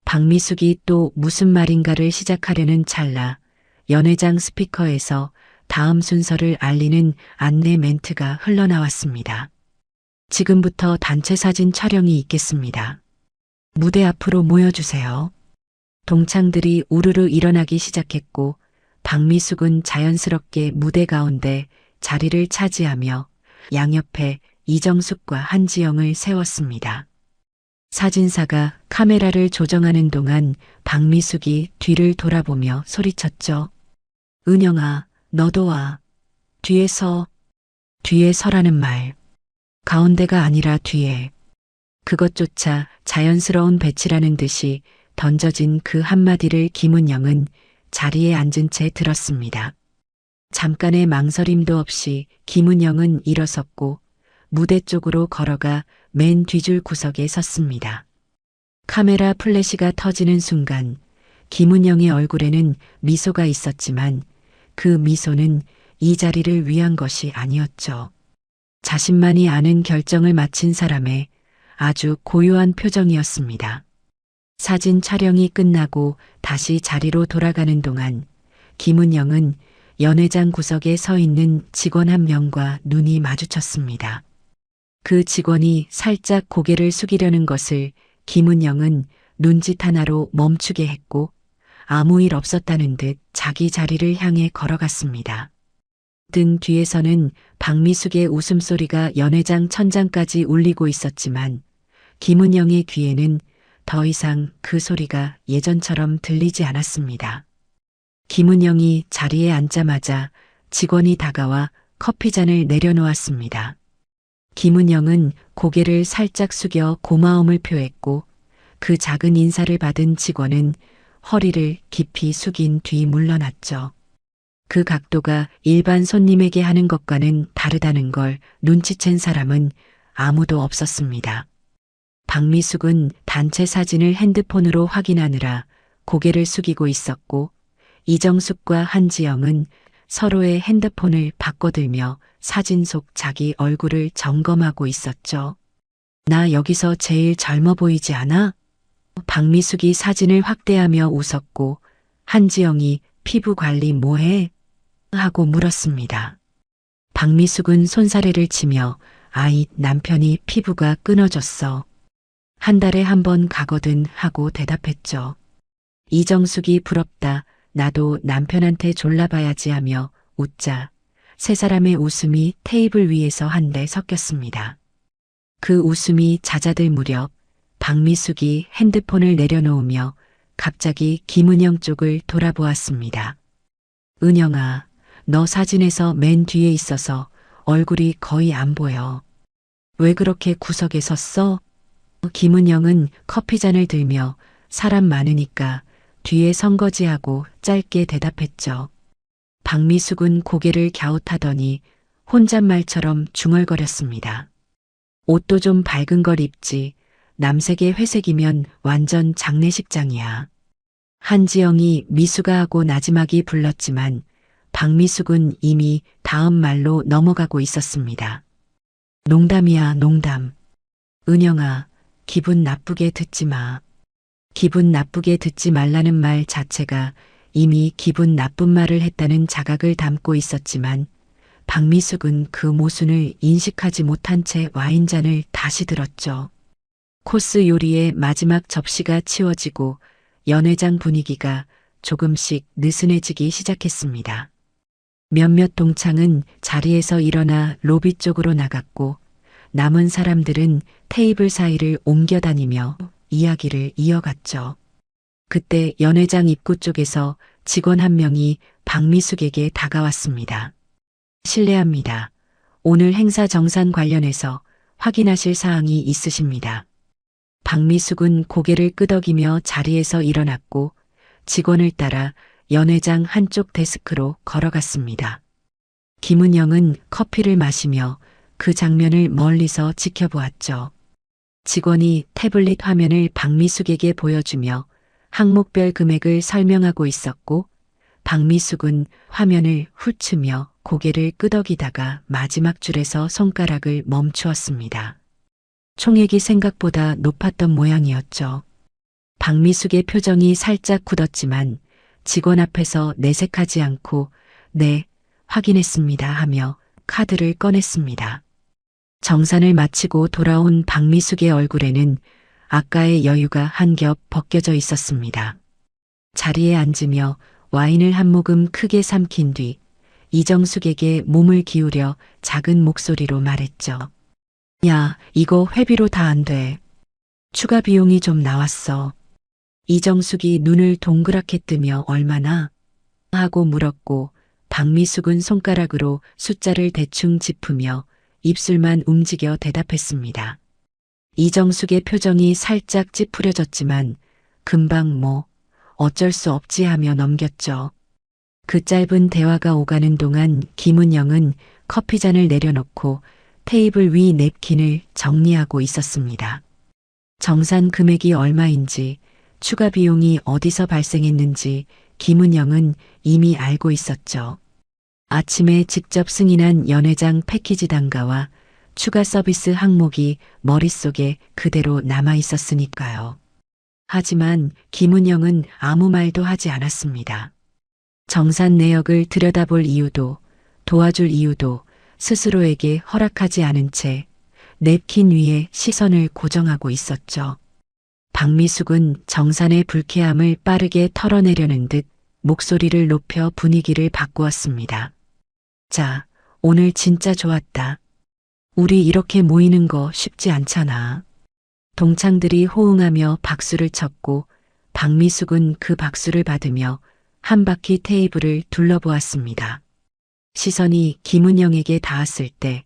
박미숙이 또 무슨 말인가를 시작하려는 찰나 연회장 스피커에서 다음 순서를 알리는 안내 멘트가 흘러나왔습니다. 지금부터 단체 사진 촬영이 있겠습니다. 무대 앞으로 모여주세요. 동창들이 우르르 일어나기 시작했고 박미숙은 자연스럽게 무대 가운데 자리를 차지하며 양옆에 이정숙과 한지영을 세웠습니다. 사진사가 카메라를 조정하는 동안 박미숙이 뒤를 돌아보며 소리쳤죠. 은영아, 너도 와. 뒤에 서라는 말. 가운데가 아니라 뒤에. 그것조차 자연스러운 배치라는 듯이 던져진 그 한마디를 김은영은 자리에 앉은 채 들었습니다. 잠깐의 망설임도 없이 김은영은 일어섰고 무대 쪽으로 걸어가 맨 뒤줄 구석에 섰습니다. 카메라 플래시가 터지는 순간 김은영의 얼굴에는 미소가 있었지만 그 미소는 이 자리를 위한 것이 아니었죠. 자신만이 아는 결정을 마친 사람의 아주 고요한 표정이었습니다. 사진 촬영이 끝나고 다시 자리로 돌아가는 동안 김은영은 연회장 구석에 서 있는 직원 한 명과 눈이 마주쳤습니다. 그 직원이 살짝 고개를 숙이려는 것을 김은영은 눈짓 하나로 멈추게 했고 아무 일 없었다는 듯 자기 자리를 향해 걸어갔습니다. 등 뒤에서는 박미숙의 웃음소리가 연회장 천장까지 울리고 있었지만 김은영의 귀에는 더 이상 그 소리가 예전처럼 들리지 않았습니다. 김은영이 자리에 앉자마자 직원이 다가와 커피잔을 내려놓았습니다. 김은영은 고개를 살짝 숙여 고마움을 표했고 그 작은 인사를 받은 직원은 허리를 깊이 숙인 뒤 물러났죠. 그 각도가 일반 손님에게 하는 것과는 다르다는 걸 눈치챈 사람은 아무도 없었습니다. 박미숙은 단체 사진을 핸드폰으로 확인하느라 고개를 숙이고 있었고 이정숙과 한지영은 서로의 핸드폰을 바꿔들며 사진 속 자기 얼굴을 점검하고 있었죠. 나 여기서 제일 젊어 보이지 않아? 박미숙이 사진을 확대하며 웃었고 한지영이 피부 관리 뭐해? 하고 물었습니다. 박미숙은 손사래를 치며 아이 남편이 피부가 끊어졌어. 한 달에 한 번 가거든 하고 대답했죠. 이정숙이 부럽다. 나도 남편한테 졸라봐야지 하며 웃자 세 사람의 웃음이 테이블 위에서 한데 섞였습니다. 그 웃음이 잦아들 무렵 박미숙이 핸드폰을 내려놓으며 갑자기 김은영 쪽을 돌아보았습니다. 은영아, 너 사진에서 맨 뒤에 있어서 얼굴이 거의 안 보여. 왜 그렇게 구석에 섰어? 김은영은 커피잔을 들며 사람 많으니까 뒤에 선 거지 하고 짧게 대답했죠. 박미숙은 고개를 갸웃하더니 혼잣말처럼 중얼거렸습니다. 옷도 좀 밝은 걸 입지. 남색의 회색이면 완전 장례식장이야. 한지영이 미숙아 하고 나지막이 불렀지만 박미숙은 이미 다음 말로 넘어가고 있었습니다. 농담이야, 농담. 은영아, 기분 나쁘게 듣지 마. 기분 나쁘게 듣지 말라는 말 자체가 이미 기분 나쁜 말을 했다는 자각을 담고 있었지만 박미숙은 그 모순을 인식하지 못한 채 와인잔을 다시 들었죠. 코스 요리의 마지막 접시가 치워지고 연회장 분위기가 조금씩 느슨해지기 시작했습니다. 몇몇 동창은 자리에서 일어나 로비 쪽으로 나갔고 남은 사람들은 테이블 사이를 옮겨다니며 이야기를 이어갔죠. 그때 연회장 입구 쪽에서 직원 한 명이 박미숙에게 다가왔습니다. 실례합니다. 오늘 행사 정산 관련해서 확인하실 사항이 있으십니다. 박미숙은 고개를 끄덕이며 자리에서 일어났고 직원을 따라 연회장 한쪽 데스크로 걸어갔습니다. 김은영은 커피를 마시며 그 장면을 멀리서 지켜보았죠. 직원이 태블릿 화면을 박미숙에게 보여주며 항목별 금액을 설명하고 있었고 박미숙은 화면을 훑으며 고개를 끄덕이다가 마지막 줄에서 손가락을 멈추었습니다. 총액이 생각보다 높았던 모양이었죠. 박미숙의 표정이 살짝 굳었지만 직원 앞에서 내색하지 않고 네, 확인했습니다 하며 카드를 꺼냈습니다. 정산을 마치고 돌아온 박미숙의 얼굴에는 아까의 여유가 한 겹 벗겨져 있었습니다. 자리에 앉으며 와인을 한 모금 크게 삼킨 뒤 이정숙에게 몸을 기울여 작은 목소리로 말했죠. 야, 이거 회비로 다 안 돼. 추가 비용이 좀 나왔어. 이정숙이 눈을 동그랗게 뜨며 얼마나? 하고 물었고 박미숙은 손가락으로 숫자를 대충 짚으며 입술만 움직여 대답했습니다. 이정숙의 표정이 살짝 찌푸려졌지만 금방 뭐 어쩔 수 없지 하며 넘겼죠. 그 짧은 대화가 오가는 동안 김은영은 커피잔을 내려놓고 테이블 위 냅킨을 정리하고 있었습니다. 정산 금액이 얼마인지 추가 비용이 어디서 발생했는지 김은영은 이미 알고 있었죠. 아침에 직접 승인한 연회장 패키지 단가와 추가 서비스 항목이 머릿속에 그대로 남아 있었으니까요. 하지만 김은영은 아무 말도 하지 않았습니다. 정산 내역을 들여다볼 이유도 도와줄 이유도 스스로에게 허락하지 않은 채 냅킨 위에 시선을 고정하고 있었죠. 박미숙은 정산의 불쾌함을 빠르게 털어내려는 듯 목소리를 높여 분위기를 바꾸었습니다. 자, 오늘 진짜 좋았다. 우리 이렇게 모이는 거 쉽지 않잖아. 동창들이 호응하며 박수를 쳤고 박미숙은 그 박수를 받으며 한 바퀴 테이블을 둘러보았습니다. 시선이 김은영에게 닿았을 때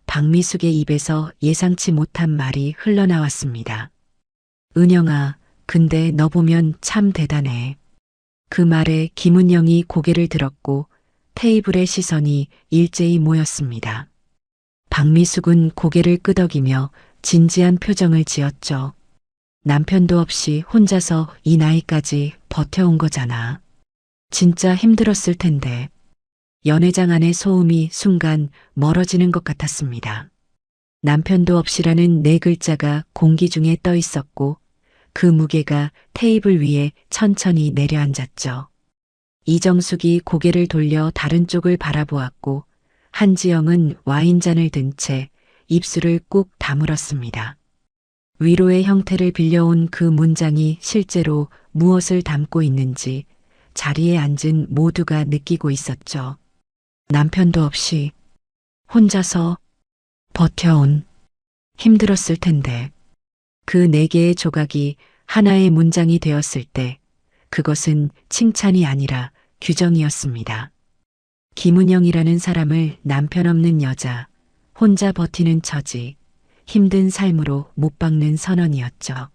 박미숙의 입에서 예상치 못한 말이 흘러나왔습니다. 은영아, 근데 너 보면 참 대단해. 그 말에 김은영이 고개를 들었고 테이블의 시선이 일제히 모였습니다. 박미숙은 고개를 끄덕이며 진지한 표정을 지었죠. 남편도 없이 혼자서 이 나이까지 버텨온 거잖아. 진짜 힘들었을 텐데. 연회장 안의 소음이 순간 멀어지는 것 같았습니다. 남편도 없이라는 네 글자가 공기 중에 떠 있었고 그 무게가 테이블 위에 천천히 내려앉았죠. 이정숙이 고개를 돌려 다른 쪽을 바라보았고 한지영은 와인잔을 든 채 입술을 꾹 다물었습니다. 위로의 형태를 빌려온 그 문장이 실제로 무엇을 담고 있는지 자리에 앉은 모두가 느끼고 있었죠. 남편도 없이 혼자서 버텨온 힘들었을 텐데 그 네 개의 조각이 하나의 문장이 되었을 때 그것은 칭찬이 아니라 규정이었습니다. 김은영이라는 사람을 남편 없는 여자, 혼자 버티는 처지, 힘든 삶으로 못 박는 선언이었죠.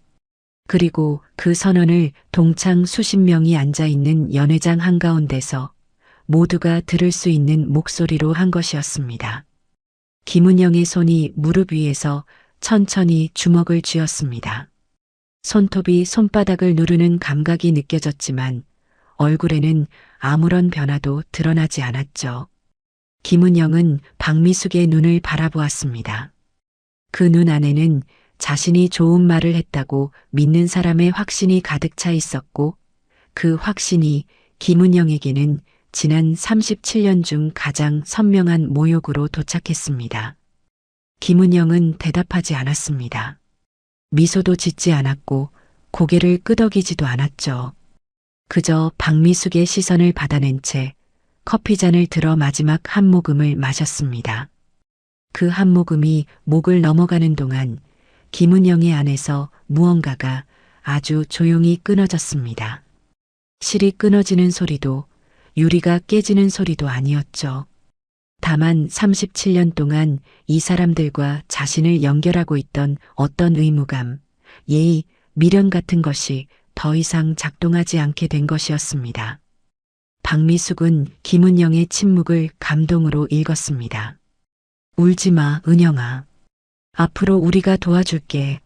그리고 그 선언을 동창 수십 명이 앉아있는 연회장 한가운데서 모두가 들을 수 있는 목소리로 한 것이었습니다. 김은영의 손이 무릎 위에서 천천히 주먹을 쥐었습니다. 손톱이 손바닥을 누르는 감각이 느껴졌지만 얼굴에는 아무런 변화도 드러나지 않았죠. 김은영은 박미숙의 눈을 바라보았습니다. 그 눈 안에는 자신이 좋은 말을 했다고 믿는 사람의 확신이 가득 차 있었고 그 확신이 김은영에게는 지난 37년 중 가장 선명한 모욕으로 도착했습니다. 김은영은 대답하지 않았습니다. 미소도 짓지 않았고 고개를 끄덕이지도 않았죠. 그저 박미숙의 시선을 받아낸 채 커피잔을 들어 마지막 한 모금을 마셨습니다. 그 한 모금이 목을 넘어가는 동안 김은영의 안에서 무언가가 아주 조용히 끊어졌습니다. 실이 끊어지는 소리도 유리가 깨지는 소리도 아니었죠. 다만 37년 동안 이 사람들과 자신을 연결하고 있던 어떤 의무감, 예의, 미련 같은 것이 더 이상 작동하지 않게 된 것이었습니다. 박미숙은 김은영의 침묵을 감동으로 읽었습니다. 울지 마, 은영아. 앞으로 우리가 도와줄게.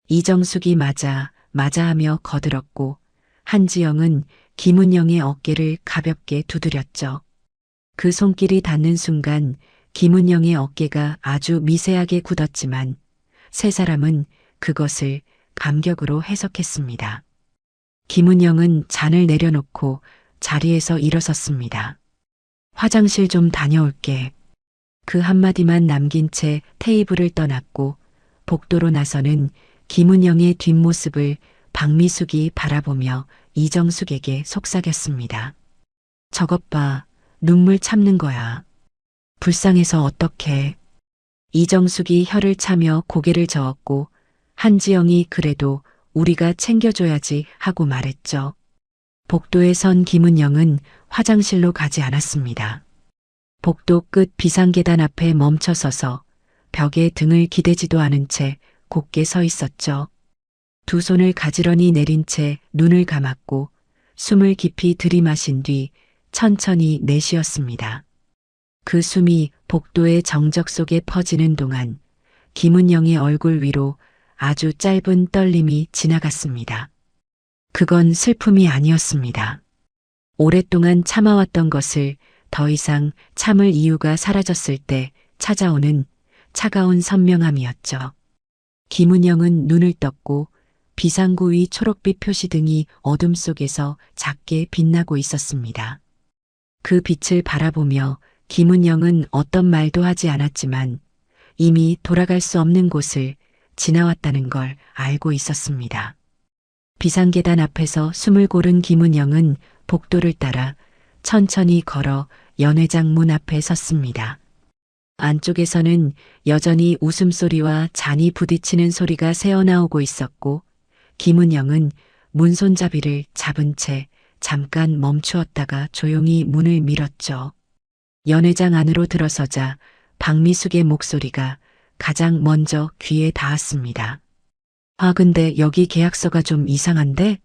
이정숙이 맞아 하며 거들었고 한지영은 김은영의 어깨를 가볍게 두드렸죠. 그 손길이 닿는 순간 김은영의 어깨가 아주 미세하게 굳었지만 세 사람은 그것을 감격으로 해석했습니다. 김은영은 잔을 내려놓고 자리에서 일어섰습니다. 화장실 좀 다녀올게. 그 한마디만 남긴 채 테이블을 떠났고 복도로 나서는 김은영의 뒷모습을 박미숙이 바라보며 이정숙에게 속삭였습니다. 저것 봐, 눈물 참는 거야. 불쌍해서 어떡해. 이정숙이 혀를 차며 고개를 저었고 한지영이 그래도 우리가 챙겨줘야지 하고 말했죠. 복도에 선 김은영은 화장실로 가지 않았습니다. 복도 끝 비상계단 앞에 멈춰 서서 벽에 등을 기대지도 않은 채 곧게 서 있었죠. 두 손을 가지런히 내린 채 눈을 감았고 숨을 깊이 들이마신 뒤 천천히 내쉬었습니다. 그 숨이 복도의 정적 속에 퍼지는 동안 김은영의 얼굴 위로 아주 짧은 떨림이 지나갔습니다. 그건 슬픔이 아니었습니다. 오랫동안 참아왔던 것을 더 이상 참을 이유가 사라졌을 때 찾아오는 차가운 선명함이었죠. 김은영은 눈을 떴고 비상구 위 초록빛 표시등이 어둠 속에서 작게 빛나고 있었습니다. 그 빛을 바라보며 김은영은 어떤 말도 하지 않았지만 이미 돌아갈 수 없는 곳을 지나왔다는 걸 알고 있었습니다. 비상계단 앞에서 숨을 고른 김은영은 복도를 따라 천천히 걸어 연회장 문 앞에 섰습니다. 안쪽에서는 여전히 웃음소리와 잔이 부딪히는 소리가 새어나오고 있었고 김은영은 문 손잡이를 잡은 채 잠깐 멈추었다가 조용히 문을 밀었죠. 연회장 안으로 들어서자 박미숙의 목소리가 가장 먼저 귀에 닿았습니다. 아, 근데 여기 계약서가 좀 이상한데?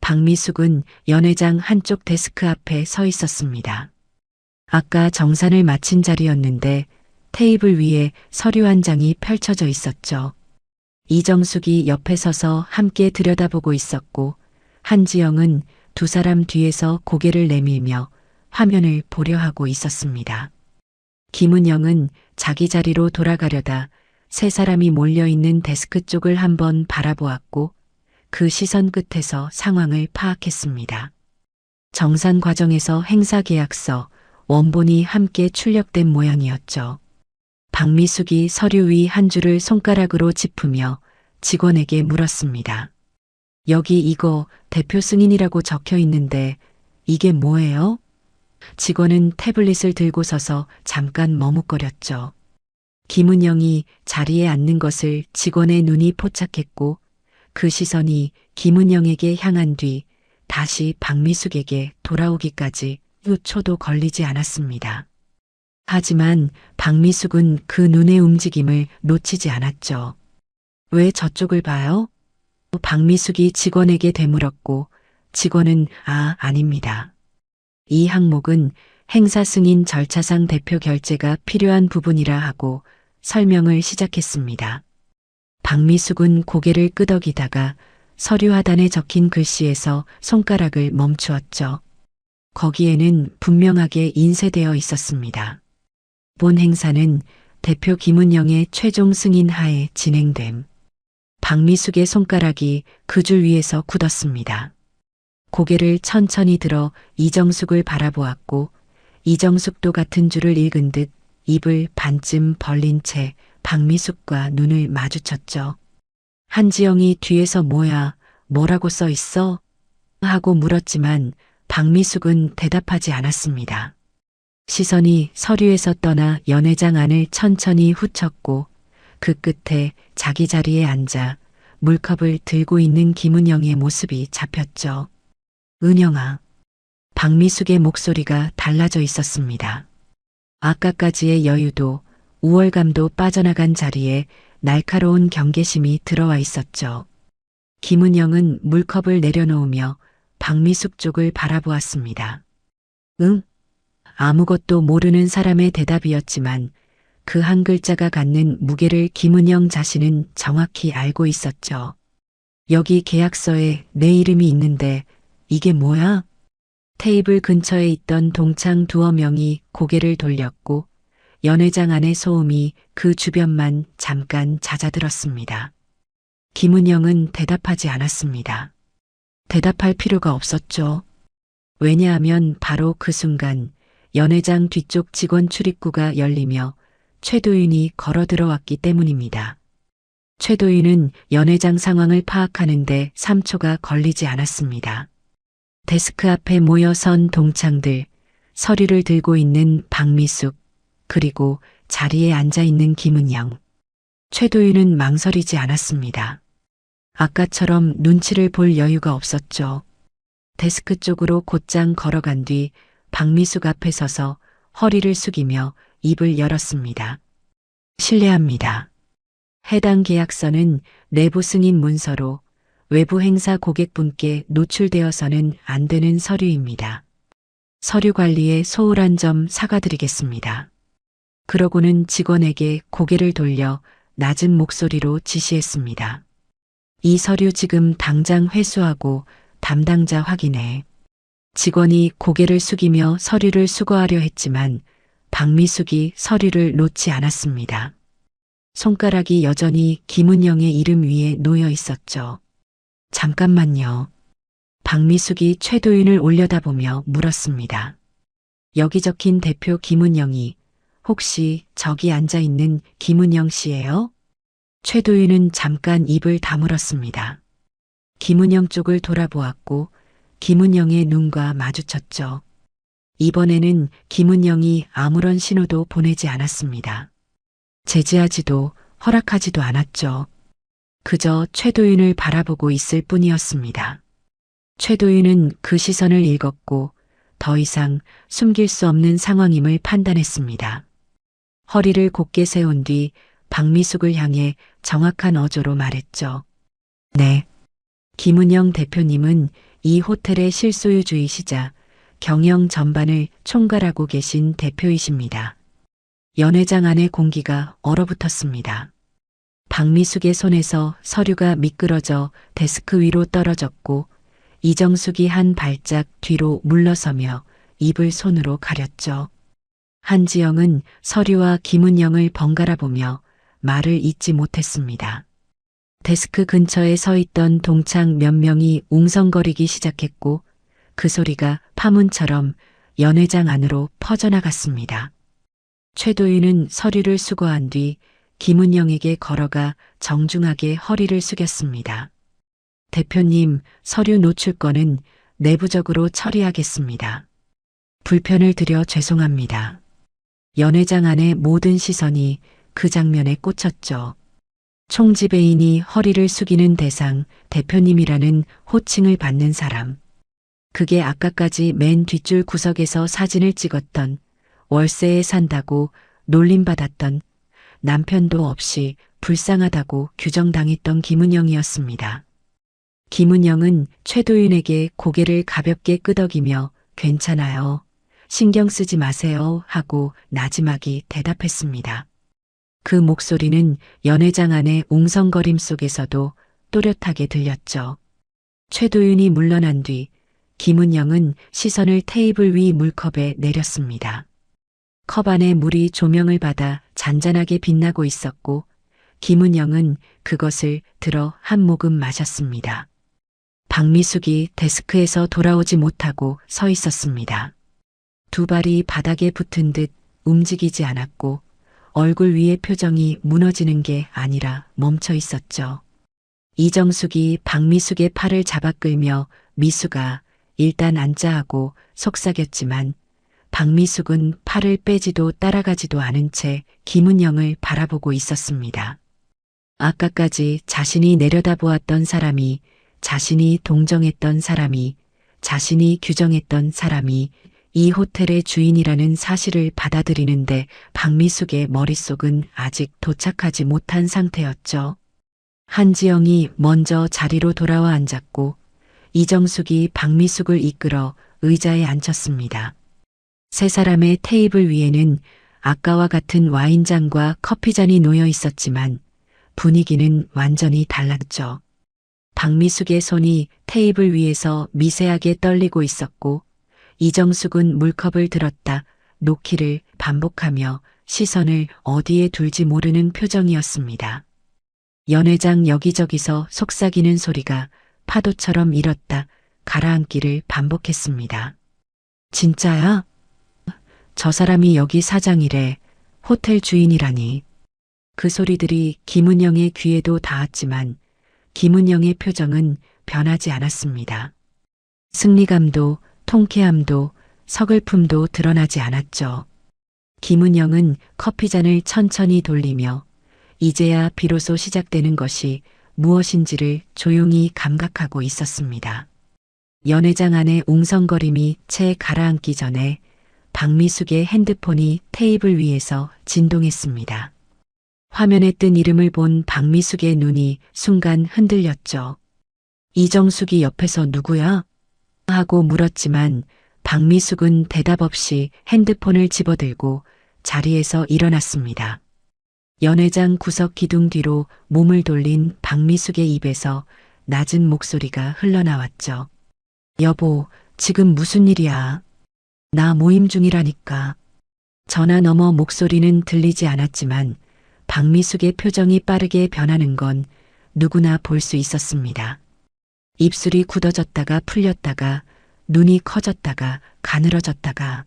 박미숙은 연회장 한쪽 데스크 앞에 서 있었습니다. 아까 정산을 마친 자리였는데 테이블 위에 서류 한 장이 펼쳐져 있었죠. 이정숙이 옆에 서서 함께 들여다보고 있었고 한지영은 두 사람 뒤에서 고개를 내밀며 화면을 보려 하고 있었습니다. 김은영은 자기 자리로 돌아가려다 세 사람이 몰려있는 데스크 쪽을 한번 바라보았고 그 시선 끝에서 상황을 파악했습니다. 정산 과정에서 행사계약서, 원본이 함께 출력된 모양이었죠. 박미숙이 서류 위 한 줄을 손가락으로 짚으며 직원에게 물었습니다. 여기 이거 대표 승인이라고 적혀 있는데 이게 뭐예요? 직원은 태블릿을 들고 서서 잠깐 머뭇거렸죠. 김은영이 자리에 앉는 것을 직원의 눈이 포착했고 그 시선이 김은영에게 향한 뒤 다시 박미숙에게 돌아오기까지 1초도 걸리지 않았습니다. 하지만 박미숙은 그 눈의 움직임을 놓치지 않았죠. 왜 저쪽을 봐요? 박미숙이 직원에게 되물었고 직원은 아닙니다. 이 항목은 행사 승인 절차상 대표 결재가 필요한 부분이라 하고 설명을 시작했습니다. 박미숙은 고개를 끄덕이다가 서류 하단에 적힌 글씨에서 손가락을 멈추었죠. 거기에는 분명하게 인쇄되어 있었습니다. 본 행사는 대표 김은영의 최종 승인 하에 진행됨. 박미숙의 손가락이 그 줄 위에서 굳었습니다. 고개를 천천히 들어 이정숙을 바라보았고 이정숙도 같은 줄을 읽은 듯 입을 반쯤 벌린 채 박미숙과 눈을 마주쳤죠. 한지영이 뒤에서 뭐라고 써 있어? 하고 물었지만 박미숙은 대답하지 않았습니다. 시선이 서류에서 떠나 연회장 안을 천천히 훑었고 그 끝에 자기 자리에 앉아 물컵을 들고 있는 김은영의 모습이 잡혔죠. 은영아. 박미숙의 목소리가 달라져 있었습니다. 아까까지의 여유도 우월감도 빠져나간 자리에 날카로운 경계심이 들어와 있었죠. 김은영은 물컵을 내려놓으며 박미숙 쪽을 바라보았습니다. 응? 아무것도 모르는 사람의 대답이었지만 그 한 글자가 갖는 무게를 김은영 자신은 정확히 알고 있었죠. 여기 계약서에 내 이름이 있는데 이게 뭐야? 테이블 근처에 있던 동창 두어 명이 고개를 돌렸고 연회장 안의 소음이 그 주변만 잠깐 잦아들었습니다. 김은영은 대답하지 않았습니다. 대답할 필요가 없었죠. 왜냐하면 바로 그 순간 연회장 뒤쪽 직원 출입구가 열리며 최도윤이 걸어 들어왔기 때문입니다. 최도윤은 연회장 상황을 파악하는데 3초가 걸리지 않았습니다. 데스크 앞에 모여 선 동창들, 서류를 들고 있는 박미숙, 그리고 자리에 앉아 있는 김은영. 최도윤은 망설이지 않았습니다. 아까처럼 눈치를 볼 여유가 없었죠. 데스크 쪽으로 곧장 걸어간 뒤 박미숙 앞에 서서 허리를 숙이며 입을 열었습니다. 실례합니다. 해당 계약서는 내부 승인 문서로 외부 행사 고객분께 노출되어서는 안 되는 서류입니다. 서류 관리에 소홀한 점 사과드리겠습니다. 그러고는 직원에게 고개를 돌려 낮은 목소리로 지시했습니다. 이 서류 지금 당장 회수하고 담당자 확인해. 직원이 고개를 숙이며 서류를 수거하려 했지만 박미숙이 서류를 놓지 않았습니다. 손가락이 여전히 김은영의 이름 위에 놓여 있었죠. 잠깐만요. 박미숙이 최도윤을 올려다보며 물었습니다. 여기 적힌 대표 김은영이 혹시 저기 앉아 있는 김은영 씨예요? 최도윤은 잠깐 입을 다물었습니다. 김은영 쪽을 돌아보았고 김은영의 눈과 마주쳤죠. 이번에는 김은영이 아무런 신호도 보내지 않았습니다. 제지하지도 허락하지도 않았죠. 그저 최도윤을 바라보고 있을 뿐이었습니다. 최도윤은 그 시선을 읽었고 더 이상 숨길 수 없는 상황임을 판단했습니다. 허리를 곧게 세운 뒤 박미숙을 향해 정확한 어조로 말했죠. 네. 김은영 대표님은 이 호텔의 실소유주이시자 경영 전반을 총괄하고 계신 대표이십니다. 연회장 안의 공기가 얼어붙었습니다. 박미숙의 손에서 서류가 미끄러져 데스크 위로 떨어졌고 이정숙이 한 발짝 뒤로 물러서며 입을 손으로 가렸죠. 한지영은 서류와 김은영을 번갈아 보며 말을 잇지 못했습니다. 데스크 근처에 서 있던 동창 몇 명이 웅성거리기 시작했고 그 소리가 파문처럼 연회장 안으로 퍼져나갔습니다. 최도윤은 서류를 수거한 뒤 김은영에게 걸어가 정중하게 허리를 숙였습니다. 대표님, 서류 노출 건은 내부적으로 처리하겠습니다. 불편을 드려 죄송합니다. 연회장 안의 모든 시선이 그 장면에 꽂혔죠. 총지배인이 허리를 숙이는 대상, 대표님이라는 호칭을 받는 사람. 그게 아까까지 맨 뒷줄 구석에서 사진을 찍었던, 월세에 산다고 놀림받았던, 남편도 없이 불쌍하다고 규정당했던 김은영이었습니다. 김은영은 최도윤에게 고개를 가볍게 끄덕이며 괜찮아요. 신경 쓰지 마세요 하고 나지막이 대답했습니다. 그 목소리는 연회장 안의 웅성거림 속에서도 또렷하게 들렸죠. 최도윤이 물러난 뒤 김은영은 시선을 테이블 위 물컵에 내렸습니다. 컵 안에 물이 조명을 받아 잔잔하게 빛나고 있었고 김은영은 그것을 들어 한 모금 마셨습니다. 박미숙이 데스크에서 돌아오지 못하고 서 있었습니다. 두 발이 바닥에 붙은 듯 움직이지 않았고 얼굴 위의 표정이 무너지는 게 아니라 멈춰 있었죠. 이정숙이 박미숙의 팔을 잡아 끌며 미숙아 일단 앉자 하고 속삭였지만 박미숙은 팔을 빼지도 따라가지도 않은 채 김은영을 바라보고 있었습니다. 아까까지 자신이 내려다보았던 사람이, 자신이 동정했던 사람이, 자신이 규정했던 사람이 이 호텔의 주인이라는 사실을 받아들이는데 박미숙의 머릿속은 아직 도착하지 못한 상태였죠. 한지영이 먼저 자리로 돌아와 앉았고 이정숙이 박미숙을 이끌어 의자에 앉혔습니다. 세 사람의 테이블 위에는 아까와 같은 와인잔과 커피잔이 놓여 있었지만 분위기는 완전히 달랐죠. 박미숙의 손이 테이블 위에서 미세하게 떨리고 있었고 이정숙은 물컵을 들었다 놓기를 반복하며 시선을 어디에 둘지 모르는 표정이었습니다. 연회장 여기저기서 속삭이는 소리가 파도처럼 일었다 가라앉기를 반복했습니다. 진짜야? 저 사람이 여기 사장이래. 호텔 주인이라니. 그 소리들이 김은영의 귀에도 닿았지만 김은영의 표정은 변하지 않았습니다. 승리감도 통쾌함도 서글픔도 드러나지 않았죠. 김은영은 커피잔을 천천히 돌리며 이제야 비로소 시작되는 것이 무엇인지를 조용히 감각하고 있었습니다. 연회장 안의 웅성거림이 채 가라앉기 전에 박미숙의 핸드폰이 테이블 위에서 진동했습니다. 화면에 뜬 이름을 본 박미숙의 눈이 순간 흔들렸죠. 이정숙이 옆에서 누구야? 하고 물었지만 박미숙은 대답 없이 핸드폰을 집어들고 자리에서 일어났습니다. 연회장 구석 기둥 뒤로 몸을 돌린 박미숙의 입에서 낮은 목소리가 흘러나왔죠. 여보, 지금 무슨 일이야? 나 모임 중이라니까. 전화 너머 목소리는 들리지 않았지만 박미숙의 표정이 빠르게 변하는 건 누구나 볼 수 있었습니다. 입술이 굳어졌다가 풀렸다가 눈이 커졌다가 가늘어졌다가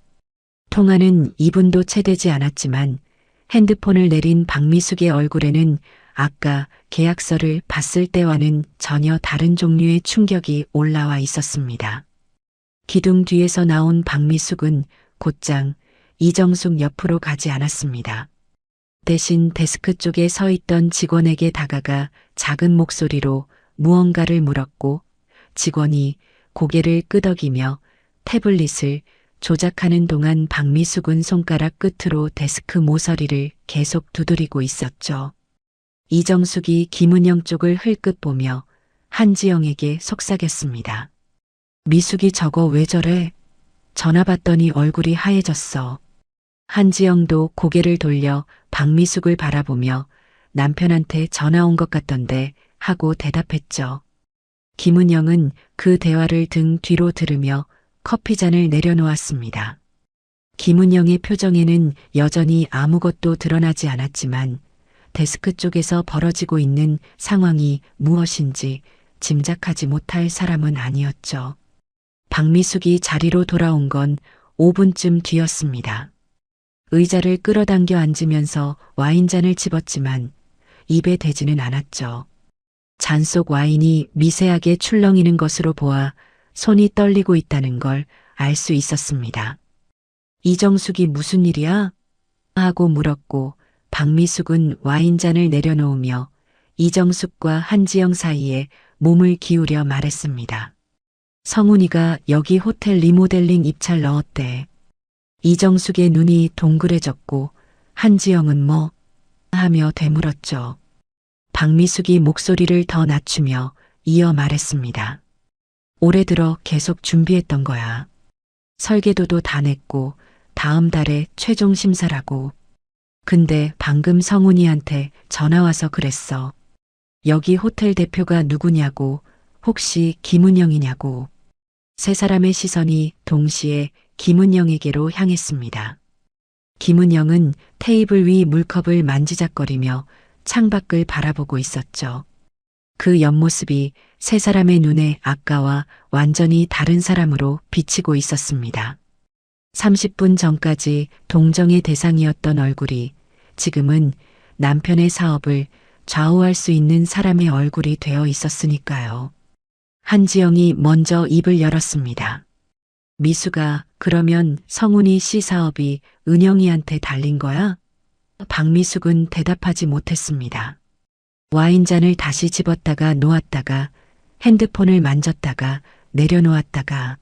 통화는 2분도 채 되지 않았지만 핸드폰을 내린 박미숙의 얼굴에는 아까 계약서를 봤을 때와는 전혀 다른 종류의 충격이 올라와 있었습니다. 기둥 뒤에서 나온 박미숙은 곧장 이정숙 옆으로 가지 않았습니다. 대신 데스크 쪽에 서 있던 직원에게 다가가 작은 목소리로 무언가를 물었고 직원이 고개를 끄덕이며 태블릿을 조작하는 동안 박미숙은 손가락 끝으로 데스크 모서리를 계속 두드리고 있었죠. 이정숙이 김은영 쪽을 흘끗 보며 한지영에게 속삭였습니다. 미숙이 저거 왜 저래? 전화 받더니 얼굴이 하얘졌어. 한지영도 고개를 돌려 박미숙을 바라보며 남편한테 전화 온 것 같던데 하고 대답했죠. 김은영은 그 대화를 등 뒤로 들으며 커피잔을 내려놓았습니다. 김은영의 표정에는 여전히 아무것도 드러나지 않았지만 데스크 쪽에서 벌어지고 있는 상황이 무엇인지 짐작하지 못할 사람은 아니었죠. 박미숙이 자리로 돌아온 건 5분쯤 뒤였습니다. 의자를 끌어당겨 앉으면서 와인잔을 집었지만 입에 대지는 않았죠. 잔 속 와인이 미세하게 출렁이는 것으로 보아 손이 떨리고 있다는 걸 알 수 있었습니다. 이정숙이 무슨 일이야? 하고 물었고 박미숙은 와인잔을 내려놓으며 이정숙과 한지영 사이에 몸을 기울여 말했습니다. 성훈이가 여기 호텔 리모델링 입찰 넣었대. 이정숙의 눈이 동그래졌고 한지영은 뭐? 하며 되물었죠. 박미숙이 목소리를 더 낮추며 이어 말했습니다. 올해 들어 계속 준비했던 거야. 설계도도 다 냈고 다음 달에 최종 심사라고. 근데 방금 성훈이한테 전화 와서 그랬어. 여기 호텔 대표가 누구냐고, 혹시 김은영이냐고. 세 사람의 시선이 동시에 김은영에게로 향했습니다. 김은영은 테이블 위 물컵을 만지작거리며 창밖을 바라보고 있었죠. 그 옆모습이 세 사람의 눈에 아까와 완전히 다른 사람으로 비치고 있었습니다. 30분 전까지 동정의 대상이었던 얼굴이 지금은 남편의 사업을 좌우할 수 있는 사람의 얼굴이 되어 있었으니까요. 한지영이 먼저 입을 열었습니다. 미수가 그러면 성훈이 씨 사업이 은영이한테 달린 거야? 박미숙은 대답하지 못했습니다. 와인잔을 다시 집었다가 놓았다가 핸드폰을 만졌다가 내려놓았다가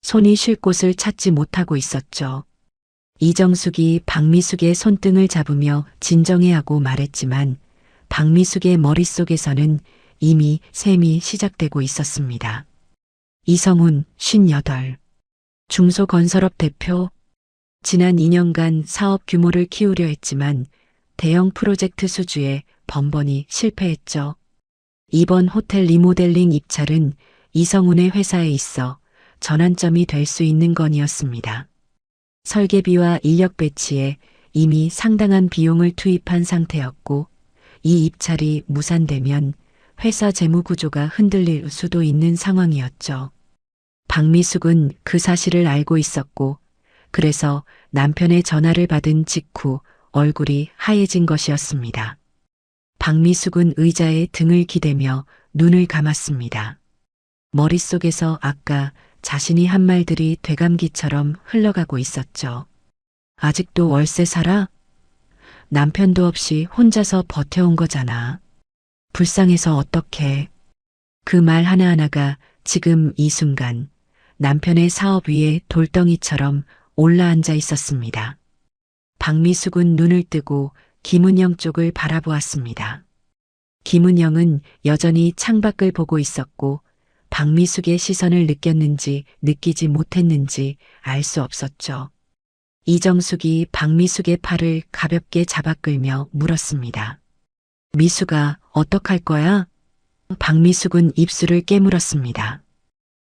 손이 쉴 곳을 찾지 못하고 있었죠. 이정숙이 박미숙의 손등을 잡으며 진정해하고 말했지만 박미숙의 머릿속에서는 이미 셈이 시작되고 있었습니다. 이성훈 58 중소건설업 대표. 지난 2년간 사업 규모를 키우려 했지만 대형 프로젝트 수주에 번번이 실패했죠. 이번 호텔 리모델링 입찰은 이성훈의 회사에 있어 전환점이 될 수 있는 건이었습니다. 설계비와 인력 배치에 이미 상당한 비용을 투입한 상태였고 이 입찰이 무산되면 회사 재무 구조가 흔들릴 수도 있는 상황이었죠. 박미숙은 그 사실을 알고 있었고 그래서 남편의 전화를 받은 직후 얼굴이 하얘진 것이었습니다. 박미숙은 의자에 등을 기대며 눈을 감았습니다. 머릿속에서 아까 자신이 한 말들이 되감기처럼 흘러가고 있었죠. 아직도 월세 살아? 남편도 없이 혼자서 버텨온 거잖아. 불쌍해서 어떡해. 그 말 하나하나가 지금 이 순간 남편의 사업 위에 돌덩이처럼 올라앉아 있었습니다. 박미숙은 눈을 뜨고 김은영 쪽을 바라보았습니다. 김은영은 여전히 창밖을 보고 있었고 박미숙의 시선을 느꼈는지 느끼지 못했는지 알 수 없었죠. 이정숙이 박미숙의 팔을 가볍게 잡아 끌며 물었습니다. 미숙아, 어떡할 거야? 박미숙은 입술을 깨물었습니다.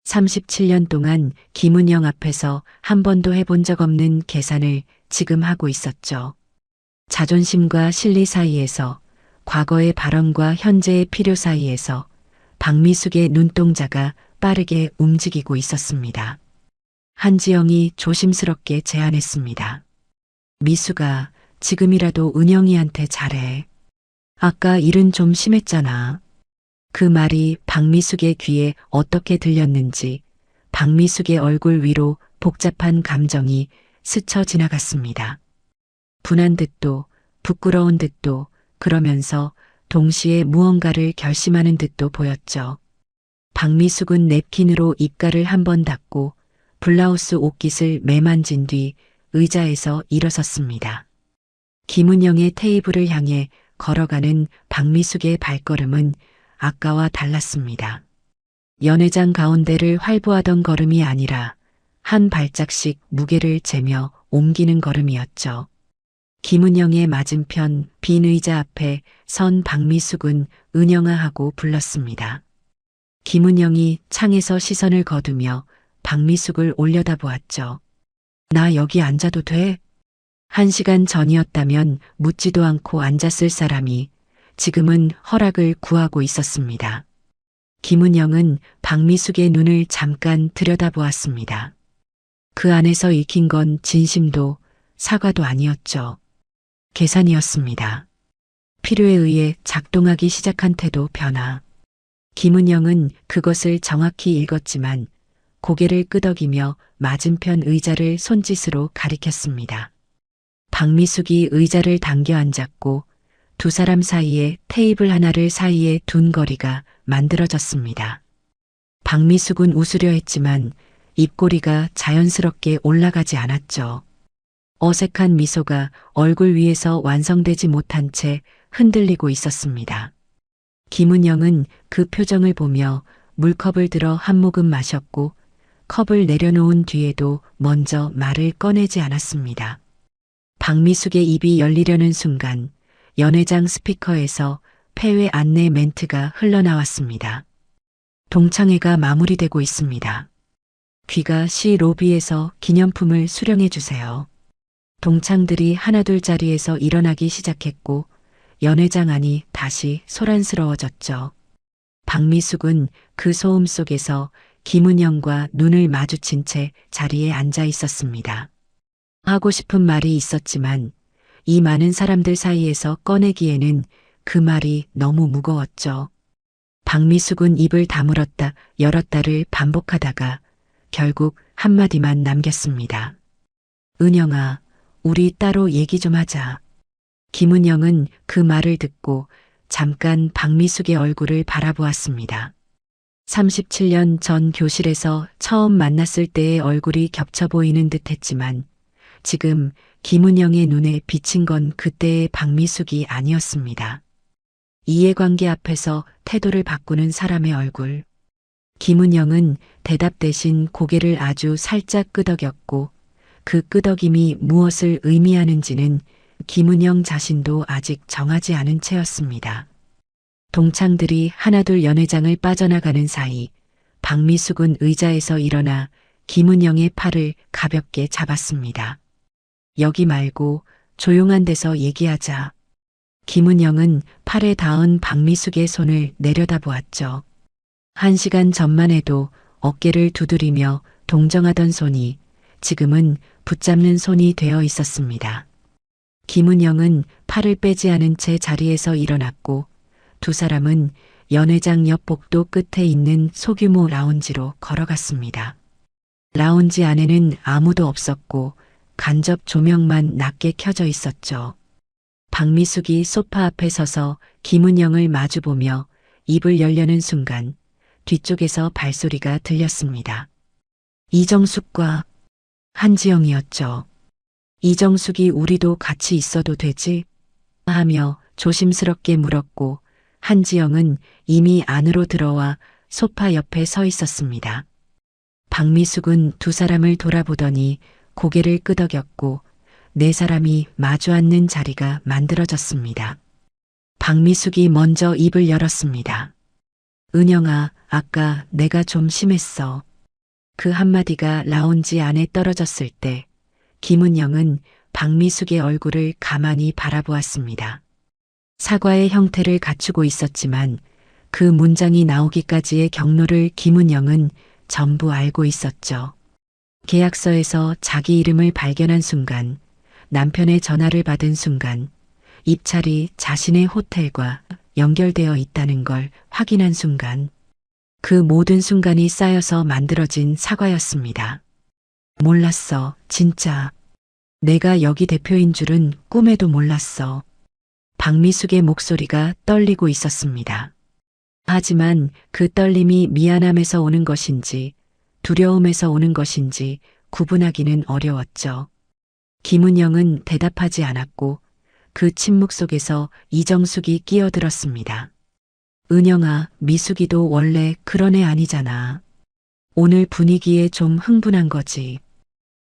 37년 동안 김은영 앞에서 한 번도 해본 적 없는 계산을 지금 하고 있었죠. 자존심과 실리 사이에서, 과거의 발언과 현재의 필요 사이에서 박미숙의 눈동자가 빠르게 움직이고 있었습니다. 한지영이 조심스럽게 제안했습니다. 미숙아, 지금이라도 은영이한테 잘해. 아까 일은 좀 심했잖아. 그 말이 박미숙의 귀에 어떻게 들렸는지 박미숙의 얼굴 위로 복잡한 감정이 스쳐 지나갔습니다. 분한 듯도 부끄러운 듯도 그러면서 동시에 무언가를 결심하는 듯도 보였죠. 박미숙은 냅킨으로 입가를 한 번 닦고 블라우스 옷깃을 매만진 뒤 의자에서 일어섰습니다. 김은영의 테이블을 향해 걸어가는 박미숙의 발걸음은 아까와 달랐습니다. 연회장 가운데를 활보하던 걸음이 아니라 한 발짝씩 무게를 재며 옮기는 걸음이었죠. 김은영의 맞은편 빈 의자 앞에 선 박미숙은 은영아 하고 불렀습니다. 김은영이 창에서 시선을 거두며 박미숙을 올려다보았죠. 나 여기 앉아도 돼? 1시간 전이었다면 묻지도 않고 앉았을 사람이 지금은 허락을 구하고 있었습니다. 김은영은 박미숙의 눈을 잠깐 들여다보았습니다. 그 안에서 읽힌 건 진심도 사과도 아니었죠. 계산이었습니다. 필요에 의해 작동하기 시작한 태도 변화. 김은영은 그것을 정확히 읽었지만 고개를 끄덕이며 맞은편 의자를 손짓으로 가리켰습니다. 박미숙이 의자를 당겨 앉았고 두 사람 사이에 테이블 하나를 사이에 둔 거리가 만들어졌습니다. 박미숙은 웃으려 했지만 입꼬리가 자연스럽게 올라가지 않았죠. 어색한 미소가 얼굴 위에서 완성되지 못한 채 흔들리고 있었습니다. 김은영은 그 표정을 보며 물컵을 들어 한 모금 마셨고 컵을 내려놓은 뒤에도 먼저 말을 꺼내지 않았습니다. 박미숙의 입이 열리려는 순간 연회장 스피커에서 폐회 안내 멘트가 흘러나왔습니다. 동창회가 마무리되고 있습니다. 귀가 시 로비에서 기념품을 수령해 주세요. 동창들이 하나둘 자리에서 일어나기 시작했고 연회장 안이 다시 소란스러워졌죠. 박미숙은 그 소음 속에서 김은영과 눈을 마주친 채 자리에 앉아 있었습니다. 하고 싶은 말이 있었지만 이 많은 사람들 사이에서 꺼내기에는 그 말이 너무 무거웠죠. 박미숙은 입을 다물었다 열었다를 반복하다가 결국 한마디만 남겼습니다. 은영아, 우리 따로 얘기 좀 하자. 김은영은 그 말을 듣고 잠깐 박미숙의 얼굴을 바라보았습니다. 37년 전 교실에서 처음 만났을 때의 얼굴이 겹쳐 보이는 듯 했지만 지금 김은영의 눈에 비친 건 그때의 박미숙이 아니었습니다. 이해관계 앞에서 태도를 바꾸는 사람의 얼굴. 김은영은 대답 대신 고개를 아주 살짝 끄덕였고 그 끄덕임이 무엇을 의미하는지는 김은영 자신도 아직 정하지 않은 채였습니다. 동창들이 하나둘 연회장을 빠져나가는 사이 박미숙은 의자에서 일어나 김은영의 팔을 가볍게 잡았습니다. 여기 말고 조용한 데서 얘기하자. 김은영은 팔에 닿은 박미숙의 손을 내려다보았죠. 1시간 전만 해도 어깨를 두드리며 동정하던 손이 지금은 붙잡는 손이 되어 있었습니다. 김은영은 팔을 빼지 않은 채 자리에서 일어났고 두 사람은 연회장 옆 복도 끝에 있는 소규모 라운지로 걸어갔습니다. 라운지 안에는 아무도 없었고 간접 조명만 낮게 켜져 있었죠. 박미숙이 소파 앞에 서서 김은영을 마주보며 입을 열려는 순간 뒤쪽에서 발소리가 들렸습니다. 이정숙과 한지영이었죠. 이정숙이 우리도 같이 있어도 되지? 하며 조심스럽게 물었고 한지영은 이미 안으로 들어와 소파 옆에 서 있었습니다. 박미숙은 두 사람을 돌아보더니 고개를 끄덕였고 네 사람이 마주 앉는 자리가 만들어졌습니다. 박미숙이 먼저 입을 열었습니다. 은영아, 아까 내가 좀 심했어. 그 한마디가 라운지 안에 떨어졌을 때 김은영은 박미숙의 얼굴을 가만히 바라보았습니다. 사과의 형태를 갖추고 있었지만 그 문장이 나오기까지의 경로를 김은영은 전부 알고 있었죠. 계약서에서 자기 이름을 발견한 순간, 남편의 전화를 받은 순간, 입찰이 자신의 호텔과 연결되어 있다는 걸 확인한 순간, 그 모든 순간이 쌓여서 만들어진 사과였습니다. 몰랐어, 진짜. 내가 여기 대표인 줄은 꿈에도 몰랐어. 박미숙의 목소리가 떨리고 있었습니다. 하지만 그 떨림이 미안함에서 오는 것인지 두려움에서 오는 것인지 구분하기는 어려웠죠. 김은영은 대답하지 않았고 그 침묵 속에서 이정숙이 끼어들었습니다. 은영아, 미숙이도 원래 그런 애 아니잖아. 오늘 분위기에 좀 흥분한 거지.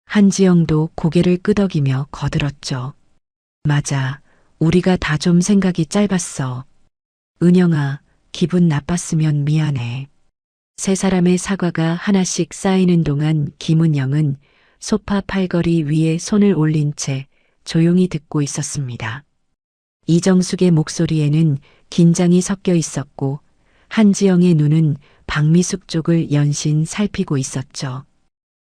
한지영도 고개를 끄덕이며 거들었죠. 맞아. 우리가 다 좀 생각이 짧았어. 은영아, 기분 나빴으면 미안해. 세 사람의 사과가 하나씩 쌓이는 동안 김은영은 소파 팔걸이 위에 손을 올린 채 조용히 듣고 있었습니다. 이정숙의 목소리에는 긴장이 섞여 있었고 한지영의 눈은 박미숙 쪽을 연신 살피고 있었죠.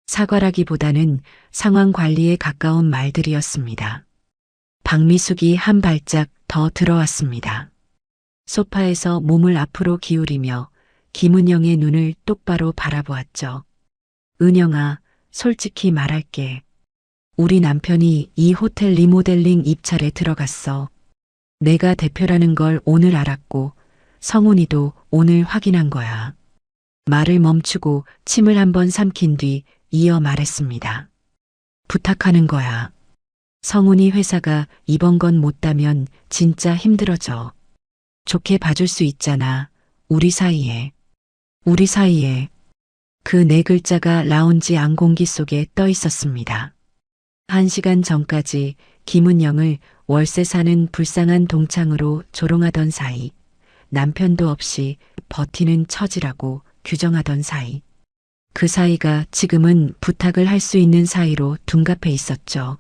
사과라기보다는 상황 관리에 가까운 말들이었습니다. 박미숙이 한 발짝 더 들어왔습니다. 소파에서 몸을 앞으로 기울이며 김은영의 눈을 똑바로 바라보았죠. 은영아, 솔직히 말할게. 우리 남편이 이 호텔 리모델링 입찰에 들어갔어. 내가 대표라는 걸 오늘 알았고 성훈이도 오늘 확인한 거야. 말을 멈추고 침을 한번 삼킨 뒤 이어 말했습니다. 부탁하는 거야. 성훈이 회사가 이번 건 못다면 진짜 힘들어져. 좋게 봐줄 수 있잖아. 우리 사이에. 우리 사이에. 그 네 글자가 라운지 안공기 속에 떠 있었습니다. 1시간 전까지 김은영을 월세 사는 불쌍한 동창으로 조롱하던 사이, 남편도 없이 버티는 처지라고 규정하던 사이, 그 사이가 지금은 부탁을 할 수 있는 사이로 둔갑해 있었죠.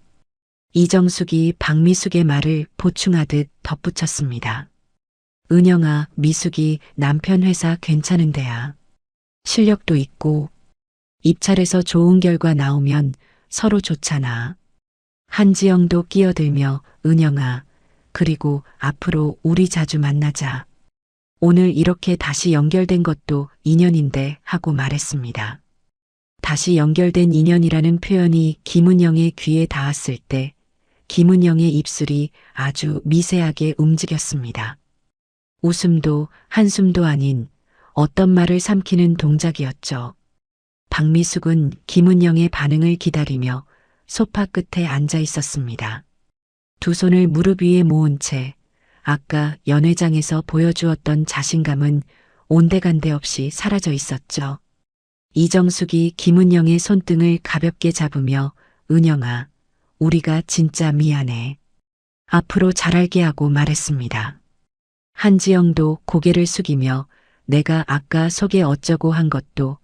이정숙이 박미숙의 말을 보충하듯 덧붙였습니다. 은영아, 미숙이 남편 회사 괜찮은 데야. 실력도 있고 입찰에서 좋은 결과 나오면 서로 좋잖아. 한지영도 끼어들며 은영아, 그리고 앞으로 우리 자주 만나자. 오늘 이렇게 다시 연결된 것도 인연인데 하고 말했습니다. 다시 연결된 인연이라는 표현이 김은영의 귀에 닿았을 때 김은영의 입술이 아주 미세하게 움직였습니다. 웃음도 한숨도 아닌 어떤 말을 삼키는 동작이었죠. 박미숙은 김은영의 반응을 기다리며 소파 끝에 앉아 있었습니다. 두 손을 무릎 위에 모은 채 아까 연회장에서 보여주었던 자신감은 온데간데 없이 사라져 있었죠. 이정숙이 김은영의 손등을 가볍게 잡으며 은영아, 우리가 진짜 미안해. 앞으로 잘할게 하고 말했습니다. 한지영도 고개를 숙이며 내가 아까 속에 어쩌고 한 것도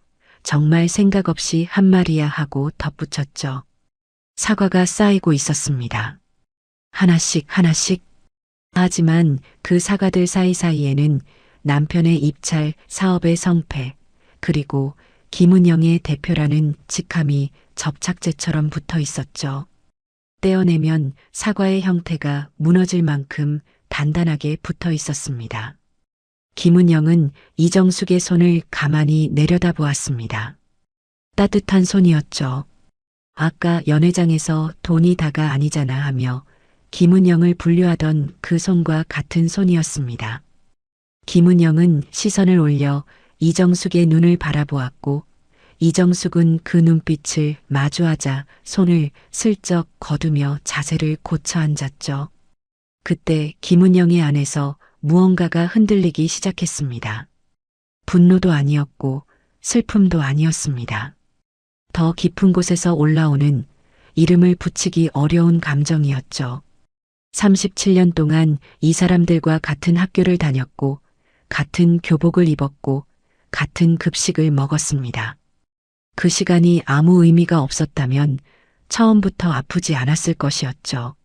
정말 생각 없이 한 말이야 하고 덧붙였죠. 사과가 쌓이고 있었습니다. 하나씩 하나씩. 하지만 그 사과들 사이사이에는 남편의 입찰, 사업의 성패, 그리고 김은영의 대표라는 직함이 접착제처럼 붙어 있었죠. 떼어내면 사과의 형태가 무너질 만큼 단단하게 붙어 있었습니다. 김은영은 이정숙의 손을 가만히 내려다보았습니다. 따뜻한 손이었죠. 아까 연회장에서 돈이 다가 아니잖아 하며 김은영을 분류하던 그 손과 같은 손이었습니다. 김은영은 시선을 올려 이정숙의 눈을 바라보았고 이정숙은 그 눈빛을 마주하자 손을 슬쩍 거두며 자세를 고쳐 앉았죠. 그때 김은영의 안에서 무언가가 흔들리기 시작했습니다. 분노도 아니었고 슬픔도 아니었습니다. 더 깊은 곳에서 올라오는 이름을 붙이기 어려운 감정이었죠. 37년 동안 이 사람들과 같은 학교를 다녔고 같은 교복을 입었고 같은 급식을 먹었습니다. 그 시간이 아무 의미가 없었다면 처음부터 아프지 않았을 것이었죠.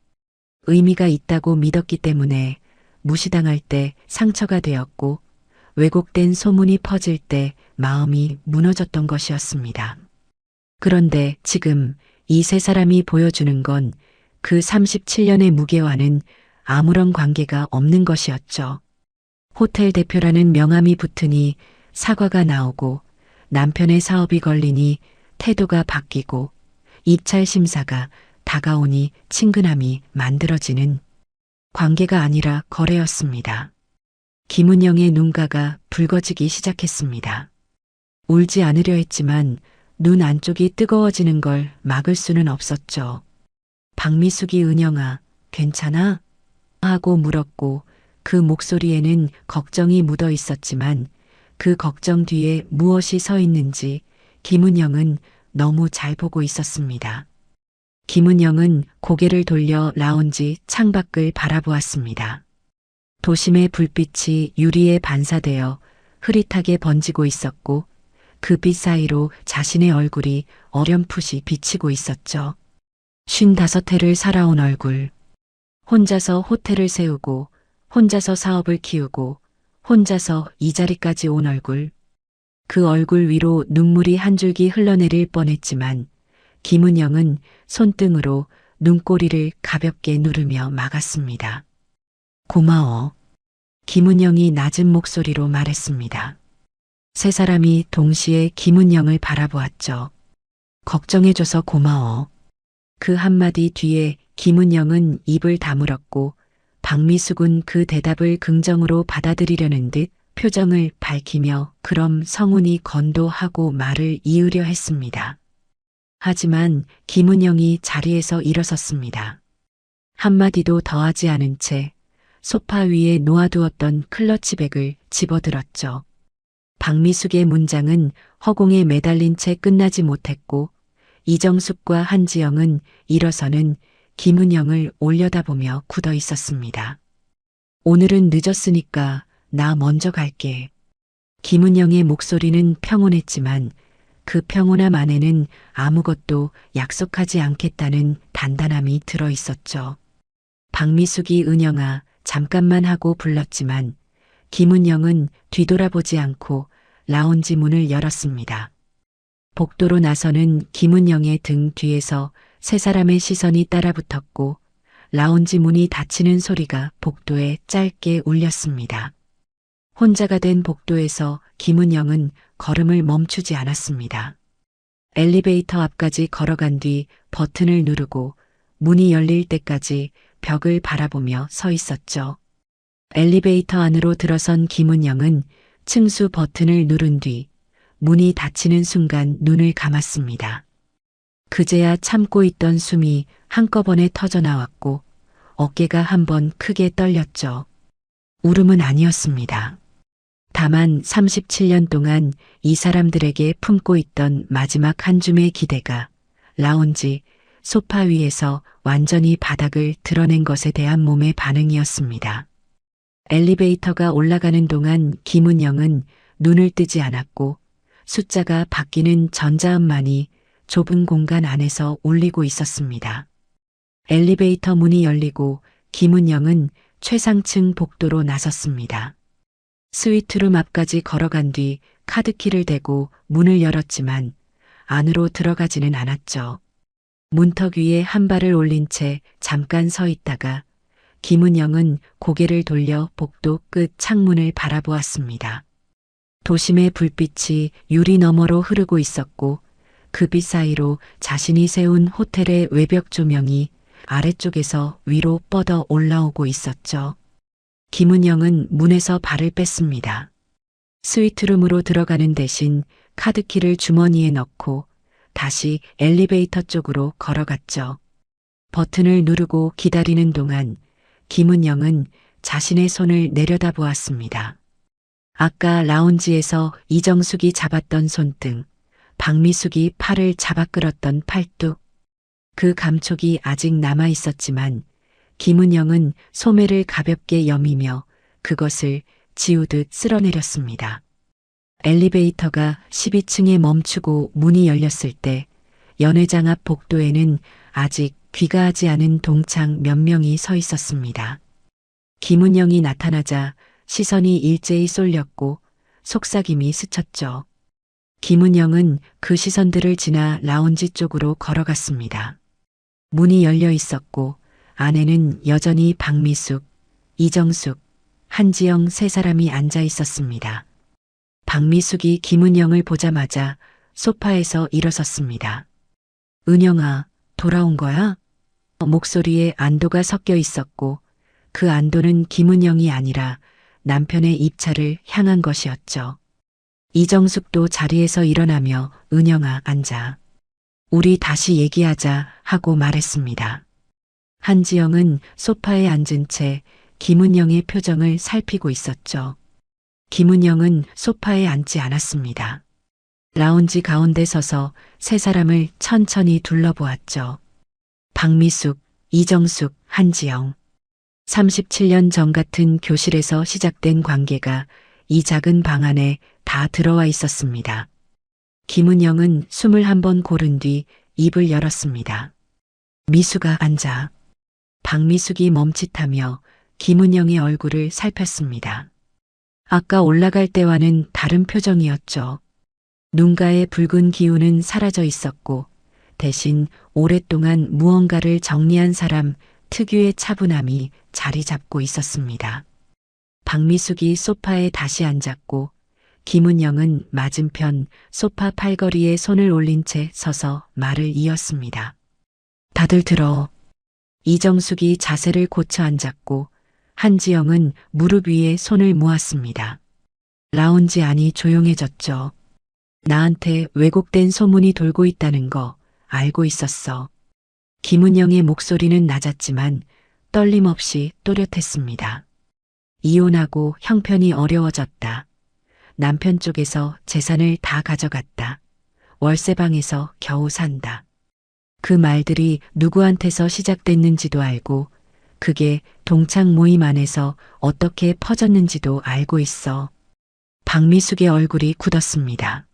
의미가 있다고 믿었기 때문에 무시당할 때 상처가 되었고 왜곡된 소문이 퍼질 때 마음이 무너졌던 것이었습니다. 그런데 지금 이 세 사람이 보여주는 건 그 37년의 무게와는 아무런 관계가 없는 것이었죠. 호텔 대표라는 명함이 붙으니 사과가 나오고 남편의 사업이 걸리니 태도가 바뀌고 입찰 심사가 다가오니 친근함이 만들어지는 관계가 아니라 거래였습니다. 김은영의 눈가가 붉어지기 시작했습니다. 울지 않으려 했지만 눈 안쪽이 뜨거워지는 걸 막을 수는 없었죠. 박미숙이 은영아, 괜찮아? 하고 물었고 그 목소리에는 걱정이 묻어 있었지만 그 걱정 뒤에 무엇이 서 있는지 김은영은 너무 잘 보고 있었습니다. 김은영은 고개를 돌려 라운지 창밖을 바라보았습니다. 도심의 불빛이 유리에 반사되어 흐릿하게 번지고 있었고 그 빛 사이로 자신의 얼굴이 어렴풋이 비치고 있었죠. 55해를 살아온 얼굴. 혼자서 호텔을 세우고 혼자서 사업을 키우고 혼자서 이 자리까지 온 얼굴. 그 얼굴 위로 눈물이 한 줄기 흘러내릴 뻔했지만 김은영은 손등으로 눈꼬리를 가볍게 누르며 막았습니다. 고마워. 김은영이 낮은 목소리로 말했습니다. 세 사람이 동시에 김은영을 바라보았죠. 걱정해줘서 고마워. 그 한마디 뒤에 김은영은 입을 다물었고 박미숙은 그 대답을 긍정으로 받아들이려는 듯 표정을 밝히며 그럼 성훈이 건도하고 말을 이으려 했습니다. 하지만 김은영이 자리에서 일어섰습니다. 한마디도 더하지 않은 채 소파 위에 놓아두었던 클러치백을 집어들었죠. 박미숙의 문장은 허공에 매달린 채 끝나지 못했고 이정숙과 한지영은 일어서는 김은영을 올려다보며 굳어 있었습니다. 오늘은 늦었으니까 나 먼저 갈게. 김은영의 목소리는 평온했지만 그 평온함 안에는 아무것도 약속하지 않겠다는 단단함이 들어 있었죠. 박미숙이 은영아 잠깐만 하고 불렀지만 김은영은 뒤돌아보지 않고 라운지 문을 열었습니다. 복도로 나서는 김은영의 등 뒤에서 세 사람의 시선이 따라붙었고 라운지 문이 닫히는 소리가 복도에 짧게 울렸습니다. 혼자가 된 복도에서 김은영은 걸음을 멈추지 않았습니다. 엘리베이터 앞까지 걸어간 뒤 버튼을 누르고 문이 열릴 때까지 벽을 바라보며 서 있었죠. 엘리베이터 안으로 들어선 김은영은 층수 버튼을 누른 뒤 문이 닫히는 순간 눈을 감았습니다. 그제야 참고 있던 숨이 한꺼번에 터져나왔고 어깨가 한번 크게 떨렸죠. 울음은 아니었습니다. 다만 37년 동안 이 사람들에게 품고 있던 마지막 한 줌의 기대가 라운지 소파 위에서 완전히 바닥을 드러낸 것에 대한 몸의 반응이었습니다. 엘리베이터가 올라가는 동안 김은영은 눈을 뜨지 않았고 숫자가 바뀌는 전자음만이 좁은 공간 안에서 울리고 있었습니다. 엘리베이터 문이 열리고 김은영은 최상층 복도로 나섰습니다. 스위트룸 앞까지 걸어간 뒤 카드키를 대고 문을 열었지만 안으로 들어가지는 않았죠. 문턱 위에 한 발을 올린 채 잠깐 서 있다가 김은영은 고개를 돌려 복도 끝 창문을 바라보았습니다. 도심의 불빛이 유리 너머로 흐르고 있었고 그 빛 사이로 자신이 세운 호텔의 외벽 조명이 아래쪽에서 위로 뻗어 올라오고 있었죠. 김은영은 문에서 발을 뺐습니다. 스위트룸으로 들어가는 대신 카드키를 주머니에 넣고 다시 엘리베이터 쪽으로 걸어갔죠. 버튼을 누르고 기다리는 동안 김은영은 자신의 손을 내려다보았습니다. 아까 라운지에서 이정숙이 잡았던 손등, 박미숙이 팔을 잡아 끌었던 팔뚝, 그 감촉이 아직 남아 있었지만 김은영은 소매를 가볍게 여미며 그것을 지우듯 쓸어내렸습니다. 엘리베이터가 12층에 멈추고 문이 열렸을 때 연회장 앞 복도에는 아직 귀가하지 않은 동창 몇 명이 서 있었습니다. 김은영이 나타나자 시선이 일제히 쏠렸고 속삭임이 스쳤죠. 김은영은 그 시선들을 지나 라운지 쪽으로 걸어갔습니다. 문이 열려 있었고 안에는 여전히 박미숙, 이정숙, 한지영 세 사람이 앉아 있었습니다. 박미숙이 김은영을 보자마자 소파에서 일어섰습니다. 은영아, 돌아온 거야? 목소리에 안도가 섞여 있었고 그 안도는 김은영이 아니라 남편의 입찰을 향한 것이었죠. 이정숙도 자리에서 일어나며 은영아 앉아. 우리 다시 얘기하자 하고 말했습니다. 한지영은 소파에 앉은 채 김은영의 표정을 살피고 있었죠. 김은영은 소파에 앉지 않았습니다. 라운지 가운데 서서 세 사람을 천천히 둘러보았죠. 박미숙, 이정숙, 한지영. 37년 전 같은 교실에서 시작된 관계가 이 작은 방 안에 다 들어와 있었습니다. 김은영은 숨을 한번 고른 뒤 입을 열었습니다. 미숙아 앉아. 박미숙이 멈칫하며 김은영의 얼굴을 살폈습니다. 아까 올라갈 때와는 다른 표정이었죠. 눈가의 붉은 기운은 사라져 있었고 대신 오랫동안 무언가를 정리한 사람 특유의 차분함이 자리 잡고 있었습니다. 박미숙이 소파에 다시 앉았고 김은영은 맞은편 소파 팔걸이에 손을 올린 채 서서 말을 이었습니다. 다들 들어. 이정숙이 자세를 고쳐 앉았고 한지영은 무릎 위에 손을 모았습니다. 라운지 안이 조용해졌죠. 나한테 왜곡된 소문이 돌고 있다는 거 알고 있었어. 김은영의 목소리는 낮았지만 떨림 없이 또렷했습니다. 이혼하고 형편이 어려워졌다. 남편 쪽에서 재산을 다 가져갔다. 월세방에서 겨우 산다. 그 말들이 누구한테서 시작됐는지도 알고 그게 동창 모임 안에서 어떻게 퍼졌는지도 알고 있어. 박미숙의 얼굴이 굳었습니다.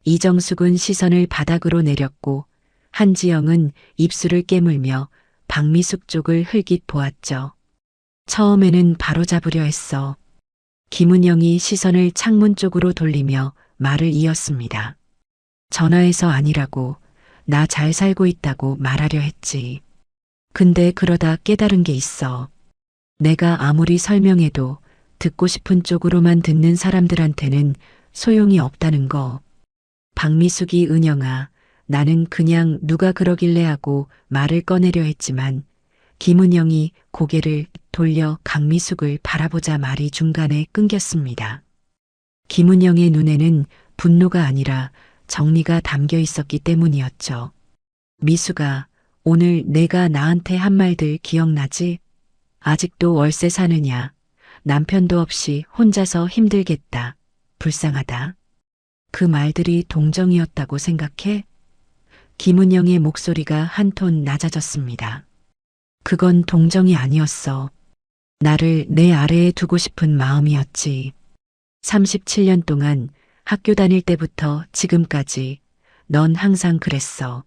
이정숙은 시선을 바닥으로 내렸고 한지영은 입술을 깨물며 박미숙 쪽을 흘깃 보았죠. 처음에는 바로잡으려 했어. 김은영이 시선을 창문 쪽으로 돌리며 말을 이었습니다. 전화해서 아니라고 나 잘 살고 있다고 말하려 했지. 근데 그러다 깨달은 게 있어. 내가 아무리 설명해도 듣고 싶은 쪽으로만 듣는 사람들한테는 소용이 없다는 거. 박미숙이 은영아, 나는 그냥 누가 그러길래 하고 말을 꺼내려 했지만 김은영이 고개를 돌려 강미숙을 바라보자 말이 중간에 끊겼습니다. 김은영의 눈에는 분노가 아니라 정리가 담겨 있었기 때문이었죠. 미숙아, 오늘 내가 나한테 한 말들 기억나지? 아직도 월세 사느냐? 남편도 없이 혼자서 힘들겠다. 불쌍하다. 그 말들이 동정이었다고 생각해? 김은영의 목소리가 한 톤 낮아졌습니다. 그건 동정이 아니었어. 나를 내 아래에 두고 싶은 마음이었지. 37년 동안 학교 다닐 때부터 지금까지 넌 항상 그랬어.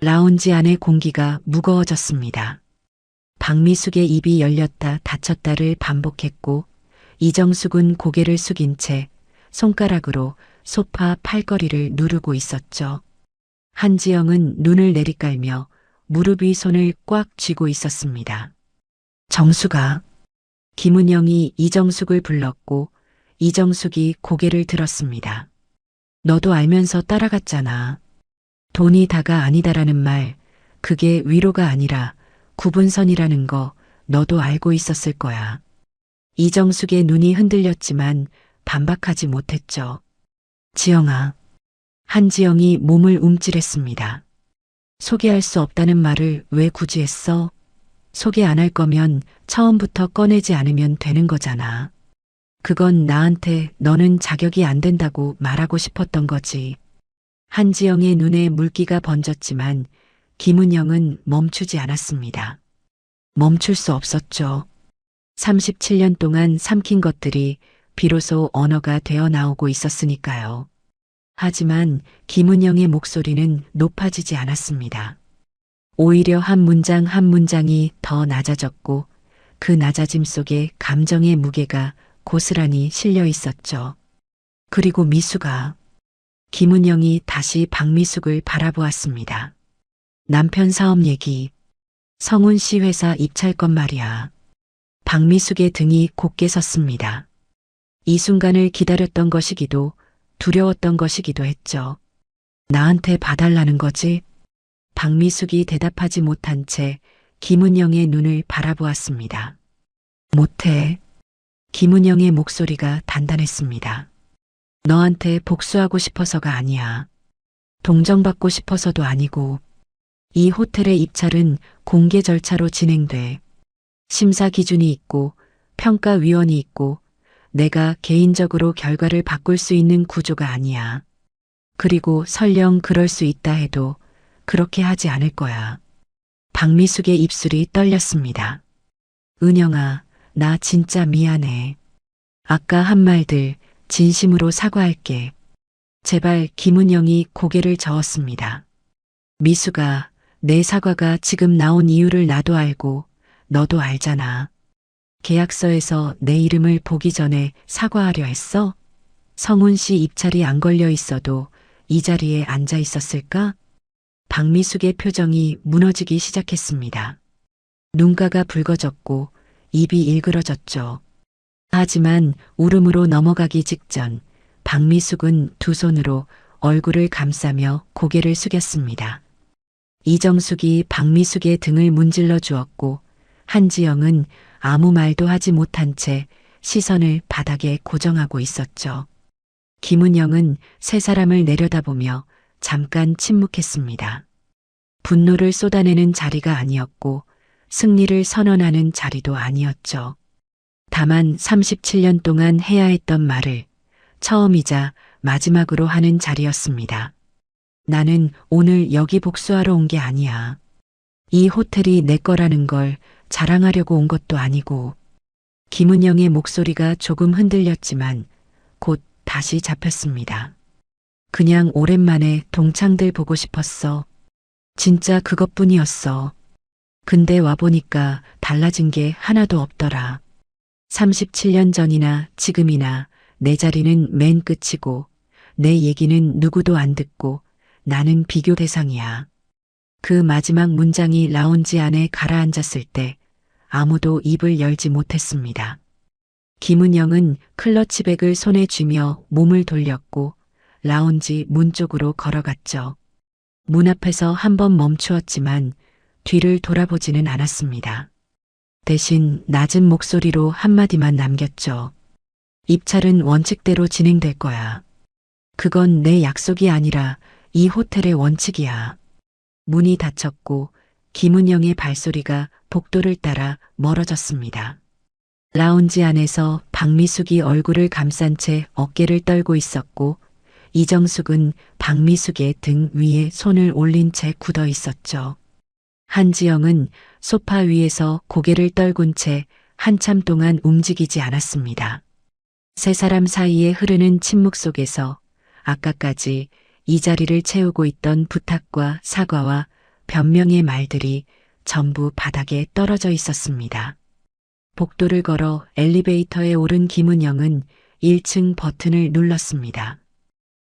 라운지 안의 공기가 무거워졌습니다. 박미숙의 입이 열렸다 닫혔다를 반복했고 이정숙은 고개를 숙인 채 손가락으로 소파 팔걸이를 누르고 있었죠. 한지영은 눈을 내리깔며 무릎 위 손을 꽉 쥐고 있었습니다. 정숙아. 김은영이 이정숙을 불렀고 이정숙이 고개를 들었습니다. 너도 알면서 따라갔잖아. 돈이 다가 아니다라는 말, 그게 위로가 아니라 구분선이라는 거 너도 알고 있었을 거야. 이정숙의 눈이 흔들렸지만 반박하지 못했죠. 지영아. 한지영이 몸을 움찔했습니다. 소개할 수 없다는 말을 왜 굳이 했어? 소개 안 할 거면 처음부터 꺼내지 않으면 되는 거잖아. 그건 나한테 너는 자격이 안 된다고 말하고 싶었던 거지. 한지영의 눈에 물기가 번졌지만 김은영은 멈추지 않았습니다. 멈출 수 없었죠. 37년 동안 삼킨 것들이 비로소 언어가 되어 나오고 있었으니까요. 하지만 김은영의 목소리는 높아지지 않았습니다. 오히려 한 문장 한 문장이 더 낮아졌고 그 낮아짐 속에 감정의 무게가 고스란히 실려 있었죠. 그리고 미수가. 김은영이 다시 박미숙을 바라보았습니다. 남편 사업 얘기. 성훈 씨 회사 입찰 건 말이야. 박미숙의 등이 곧게 섰습니다. 이 순간을 기다렸던 것이기도 두려웠던 것이기도 했죠. 나한테 봐달라는 거지? 박미숙이 대답하지 못한 채 김은영의 눈을 바라보았습니다. 못해. 김은영의 목소리가 단단했습니다. 너한테 복수하고 싶어서가 아니야. 동정받고 싶어서도 아니고. 이 호텔의 입찰은 공개 절차로 진행돼. 심사 기준이 있고 평가위원이 있고 내가 개인적으로 결과를 바꿀 수 있는 구조가 아니야. 그리고 설령 그럴 수 있다 해도 그렇게 하지 않을 거야. 박미숙의 입술이 떨렸습니다. 은영아, 나 진짜 미안해. 아까 한 말들 진심으로 사과할게. 제발. 김은영이 고개를 저었습니다. 미수가, 내 사과가 지금 나온 이유를 나도 알고 너도 알잖아. 계약서에서 내 이름을 보기 전에 사과하려 했어? 성훈 씨 입찰이 안 걸려 있어도 이 자리에 앉아 있었을까? 박미숙의 표정이 무너지기 시작했습니다. 눈가가 붉어졌고 입이 일그러졌죠. 하지만 울음으로 넘어가기 직전 박미숙은 두 손으로 얼굴을 감싸며 고개를 숙였습니다. 이정숙이 박미숙의 등을 문질러 주었고 한지영은 아무 말도 하지 못한 채 시선을 바닥에 고정하고 있었죠. 김은영은 세 사람을 내려다보며 잠깐 침묵했습니다. 분노를 쏟아내는 자리가 아니었고 승리를 선언하는 자리도 아니었죠. 다만 37년 동안 해야 했던 말을 처음이자 마지막으로 하는 자리였습니다. 나는 오늘 여기 복수하러 온 게 아니야. 이 호텔이 내 거라는 걸 자랑하려고 온 것도 아니고. 김은영의 목소리가 조금 흔들렸지만 곧 다시 잡혔습니다. 그냥 오랜만에 동창들 보고 싶었어. 진짜 그것뿐이었어. 근데 와보니까 달라진 게 하나도 없더라. 37년 전이나 지금이나 내 자리는 맨 끝이고 내 얘기는 누구도 안 듣고 나는 비교 대상이야. 그 마지막 문장이 라운지 안에 가라앉았을 때 아무도 입을 열지 못했습니다. 김은영은 클러치백을 손에 쥐며 몸을 돌렸고 라운지 문 쪽으로 걸어갔죠. 문 앞에서 한번 멈추었지만 뒤를 돌아보지는 않았습니다. 대신 낮은 목소리로 한마디만 남겼죠. 입찰은 원칙대로 진행될 거야. 그건 내 약속이 아니라 이 호텔의 원칙이야. 문이 닫혔고 김은영의 발소리가 복도를 따라 멀어졌습니다. 라운지 안에서 박미숙이 얼굴을 감싼 채 어깨를 떨고 있었고 이정숙은 박미숙의 등 위에 손을 올린 채 굳어 있었죠. 한지영은 소파 위에서 고개를 떨군 채 한참 동안 움직이지 않았습니다. 세 사람 사이에 흐르는 침묵 속에서 아까까지 이 자리를 채우고 있던 부탁과 사과와 변명의 말들이 전부 바닥에 떨어져 있었습니다. 복도를 걸어 엘리베이터에 오른 김은영은 1층 버튼을 눌렀습니다.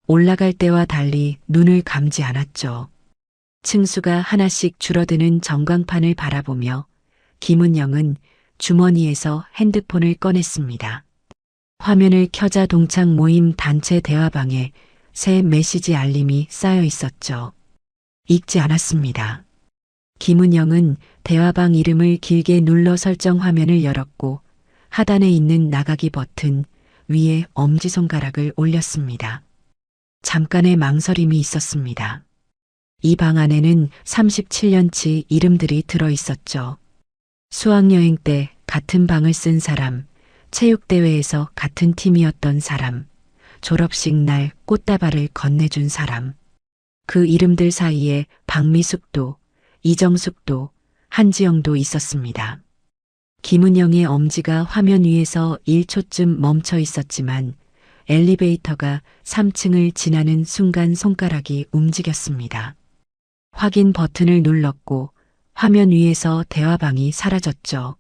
올라갈 때와 달리 눈을 감지 않았죠. 층수가 하나씩 줄어드는 전광판을 바라보며 김은영은 주머니에서 핸드폰을 꺼냈습니다. 화면을 켜자 동창 모임 단체 대화방에 새 메시지 알림이 쌓여 있었죠. 읽지 않았습니다. 김은영은 대화방 이름을 길게 눌러 설정 화면을 열었고 하단에 있는 나가기 버튼 위에 엄지손가락을 올렸습니다. 잠깐의 망설임이 있었습니다. 이 방 안에는 37년치 이름들이 들어 있었죠. 수학여행 때 같은 방을 쓴 사람, 체육대회에서 같은 팀이었던 사람, 졸업식 날 꽃다발을 건네준 사람. 그 이름들 사이에 박미숙도, 이정숙도, 한지영도 있었습니다. 김은영의 엄지가 화면 위에서 1초쯤 멈춰 있었지만 엘리베이터가 3층을 지나는 순간 손가락이 움직였습니다. 확인 버튼을 눌렀고 화면 위에서 대화방이 사라졌죠.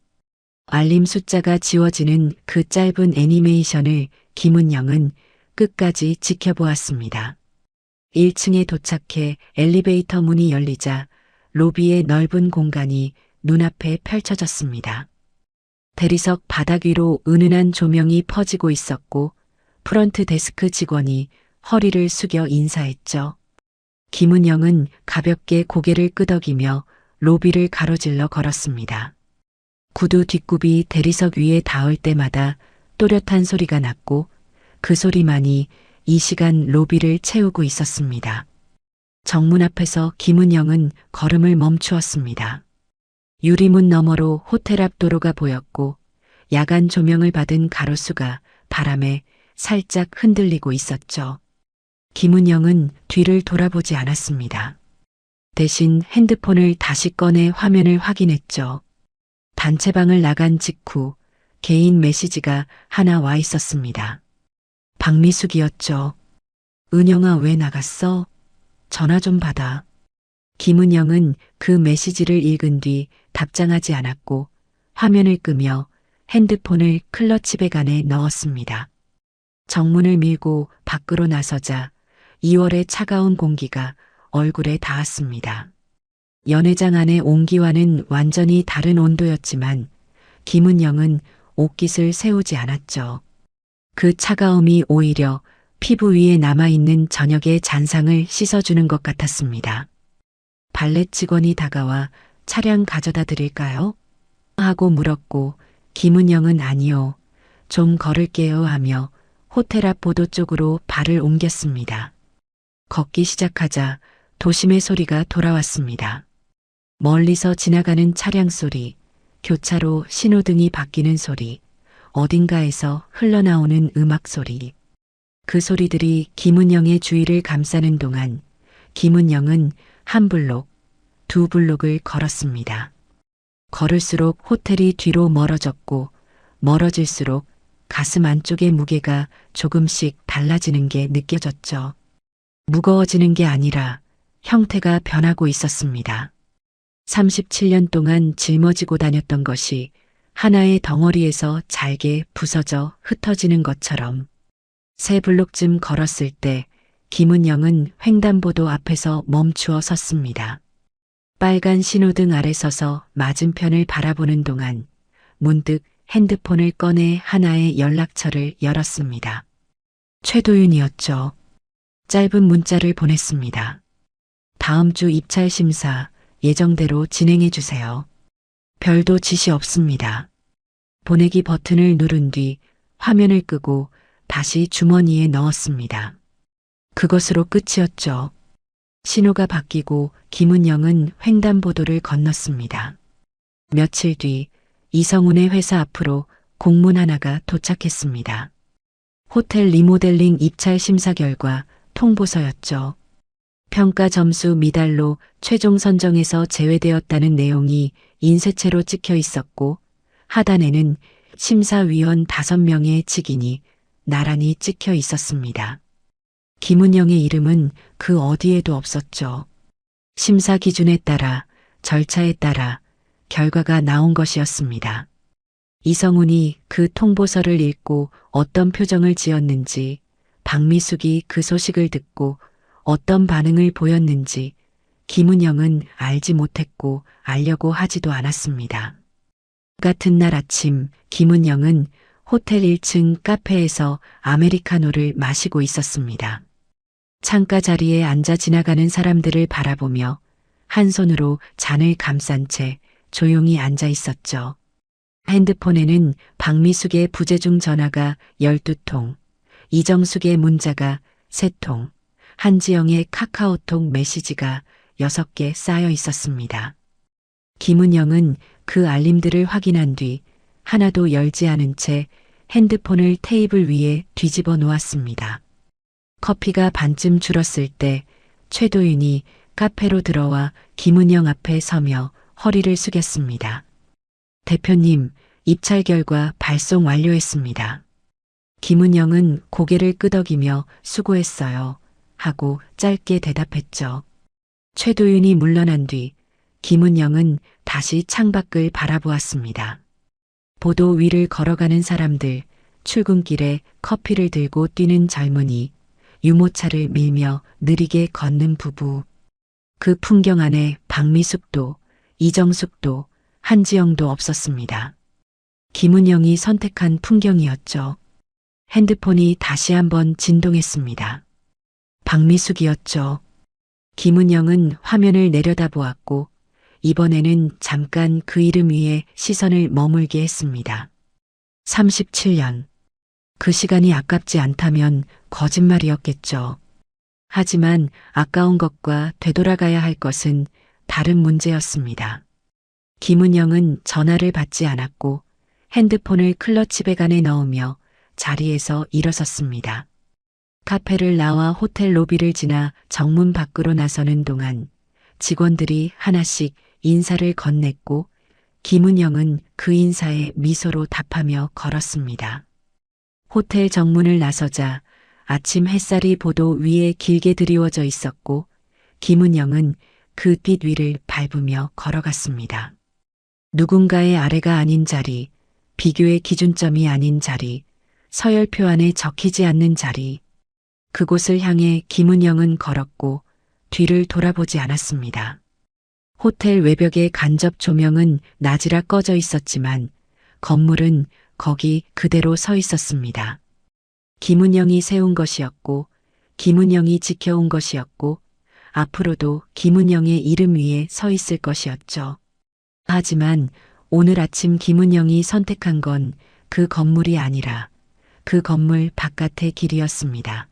알림 숫자가 지워지는 그 짧은 애니메이션을 김은영은 끝까지 지켜보았습니다. 1층에 도착해 엘리베이터 문이 열리자 로비의 넓은 공간이 눈앞에 펼쳐졌습니다. 대리석 바닥 위로 은은한 조명이 퍼지고 있었고 프런트 데스크 직원이 허리를 숙여 인사했죠. 김은영은 가볍게 고개를 끄덕이며 로비를 가로질러 걸었습니다. 구두 뒷굽이 대리석 위에 닿을 때마다 또렷한 소리가 났고 그 소리만이 이 시간 로비를 채우고 있었습니다. 정문 앞에서 김은영은 걸음을 멈추었습니다. 유리문 너머로 호텔 앞 도로가 보였고 야간 조명을 받은 가로수가 바람에 살짝 흔들리고 있었죠. 김은영은 뒤를 돌아보지 않았습니다. 대신 핸드폰을 다시 꺼내 화면을 확인했죠. 단체방을 나간 직후 개인 메시지가 하나 와 있었습니다. 박미숙이었죠. 은영아 왜 나갔어? 전화 좀 받아. 김은영은 그 메시지를 읽은 뒤 답장하지 않았고 화면을 끄며 핸드폰을 클러치백 안에 넣었습니다. 정문을 밀고 밖으로 나서자 2월의 차가운 공기가 얼굴에 닿았습니다. 연회장 안의 온기와는 완전히 다른 온도였지만 김은영은 옷깃을 세우지 않았죠. 그 차가움이 오히려 피부 위에 남아있는 저녁의 잔상을 씻어주는 것 같았습니다. 발렛 직원이 다가와 차량 가져다 드릴까요? 하고 물었고 김은영은 아니요. 좀 걸을게요 하며 호텔 앞 보도 쪽으로 발을 옮겼습니다. 걷기 시작하자 도심의 소리가 돌아왔습니다. 멀리서 지나가는 차량 소리, 교차로 신호등이 바뀌는 소리, 어딘가에서 흘러나오는 음악 소리. 그 소리들이 김은영의 주위를 감싸는 동안 김은영은 한 블록, 두 블록을 걸었습니다. 걸을수록 호텔이 뒤로 멀어졌고 멀어질수록 가슴 안쪽의 무게가 조금씩 달라지는 게 느껴졌죠. 무거워지는 게 아니라 형태가 변하고 있었습니다. 37년 동안 짊어지고 다녔던 것이 하나의 덩어리에서 잘게 부서져 흩어지는 것처럼. 세 블록쯤 걸었을 때 김은영은 횡단보도 앞에서 멈추어 섰습니다. 빨간 신호등 아래 서서 맞은편을 바라보는 동안 문득 핸드폰을 꺼내 하나의 연락처를 열었습니다. 최도윤이었죠. 짧은 문자를 보냈습니다. 다음 주 입찰 심사 예정대로 진행해 주세요. 별도 지시 없습니다. 보내기 버튼을 누른 뒤 화면을 끄고 다시 주머니에 넣었습니다. 그것으로 끝이었죠. 신호가 바뀌고 김은영은 횡단보도를 건넜습니다. 며칠 뒤 이성훈의 회사 앞으로 공문 하나가 도착했습니다. 호텔 리모델링 입찰 심사 결과 통보서였죠. 평가 점수 미달로 최종 선정에서 제외되었다는 내용이 인쇄체로 찍혀 있었고 하단에는 심사위원 5명의 직인이 나란히 찍혀 있었습니다. 김은영의 이름은 그 어디에도 없었죠. 심사 기준에 따라, 절차에 따라 결과가 나온 것이었습니다. 이성훈이 그 통보서를 읽고 어떤 표정을 지었는지, 박미숙이 그 소식을 듣고 어떤 반응을 보였는지 김은영은 알지 못했고 알려고 하지도 않았습니다. 같은 날 아침 김은영은 호텔 1층 카페에서 아메리카노를 마시고 있었습니다. 창가 자리에 앉아 지나가는 사람들을 바라보며 한 손으로 잔을 감싼 채 조용히 앉아 있었죠. 핸드폰에는 박미숙의 부재중 전화가 12통, 이정숙의 문자가 3통, 한지영의 카카오톡 메시지가 6개 쌓여 있었습니다. 김은영은 그 알림들을 확인한 뒤 하나도 열지 않은 채 핸드폰을 테이블 위에 뒤집어 놓았습니다. 커피가 반쯤 줄었을 때 최도윤이 카페로 들어와 김은영 앞에 서며 허리를 숙였습니다. 대표님, 입찰 결과 발송 완료했습니다. 김은영은 고개를 끄덕이며 수고했어요 하고 짧게 대답했죠. 최도윤이 물러난 뒤 김은영은 다시 창밖을 바라보았습니다. 보도 위를 걸어가는 사람들, 출근길에 커피를 들고 뛰는 젊은이, 유모차를 밀며 느리게 걷는 부부. 그 풍경 안에 박미숙도, 이정숙도, 한지영도 없었습니다. 김은영이 선택한 풍경이었죠. 핸드폰이 다시 한번 진동했습니다. 박미숙이었죠. 김은영은 화면을 내려다보았고 이번에는 잠깐 그 이름 위에 시선을 머물게 했습니다. 37년. 그 시간이 아깝지 않다면 거짓말이었겠죠. 하지만 아까운 것과 되돌아가야 할 것은 다른 문제였습니다. 김은영은 전화를 받지 않았고 핸드폰을 클러치백 안에 넣으며 자리에서 일어섰습니다. 카페를 나와 호텔 로비를 지나 정문 밖으로 나서는 동안 직원들이 하나씩 인사를 건넸고 김은영은 그 인사에 미소로 답하며 걸었습니다. 호텔 정문을 나서자 아침 햇살이 보도 위에 길게 드리워져 있었고 김은영은 그 빛 위를 밟으며 걸어갔습니다. 누군가의 아래가 아닌 자리, 비교의 기준점이 아닌 자리, 서열표 안에 적히지 않는 자리. 그곳을 향해 김은영은 걸었고 뒤를 돌아보지 않았습니다. 호텔 외벽의 간접 조명은 낮이라 꺼져 있었지만 건물은 거기 그대로 서 있었습니다. 김은영이 세운 것이었고 김은영이 지켜온 것이었고 앞으로도 김은영의 이름 위에 서 있을 것이었죠. 하지만 오늘 아침 김은영이 선택한 건 그 건물이 아니라 그 건물 바깥의 길이었습니다.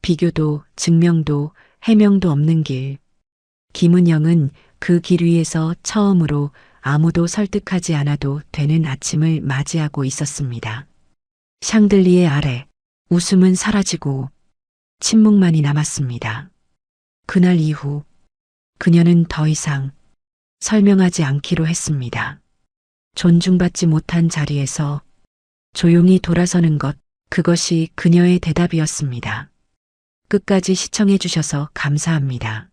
비교도 증명도 해명도 없는 길. 김은영은 그 길 위에서 처음으로 아무도 설득하지 않아도 되는 아침을 맞이하고 있었습니다. 샹들리에 아래 웃음은 사라지고 침묵만이 남았습니다. 그날 이후 그녀는 더 이상 설명하지 않기로 했습니다. 존중받지 못한 자리에서 조용히 돌아서는 것, 그것이 그녀의 대답이었습니다. 끝까지 시청해 주셔서 감사합니다.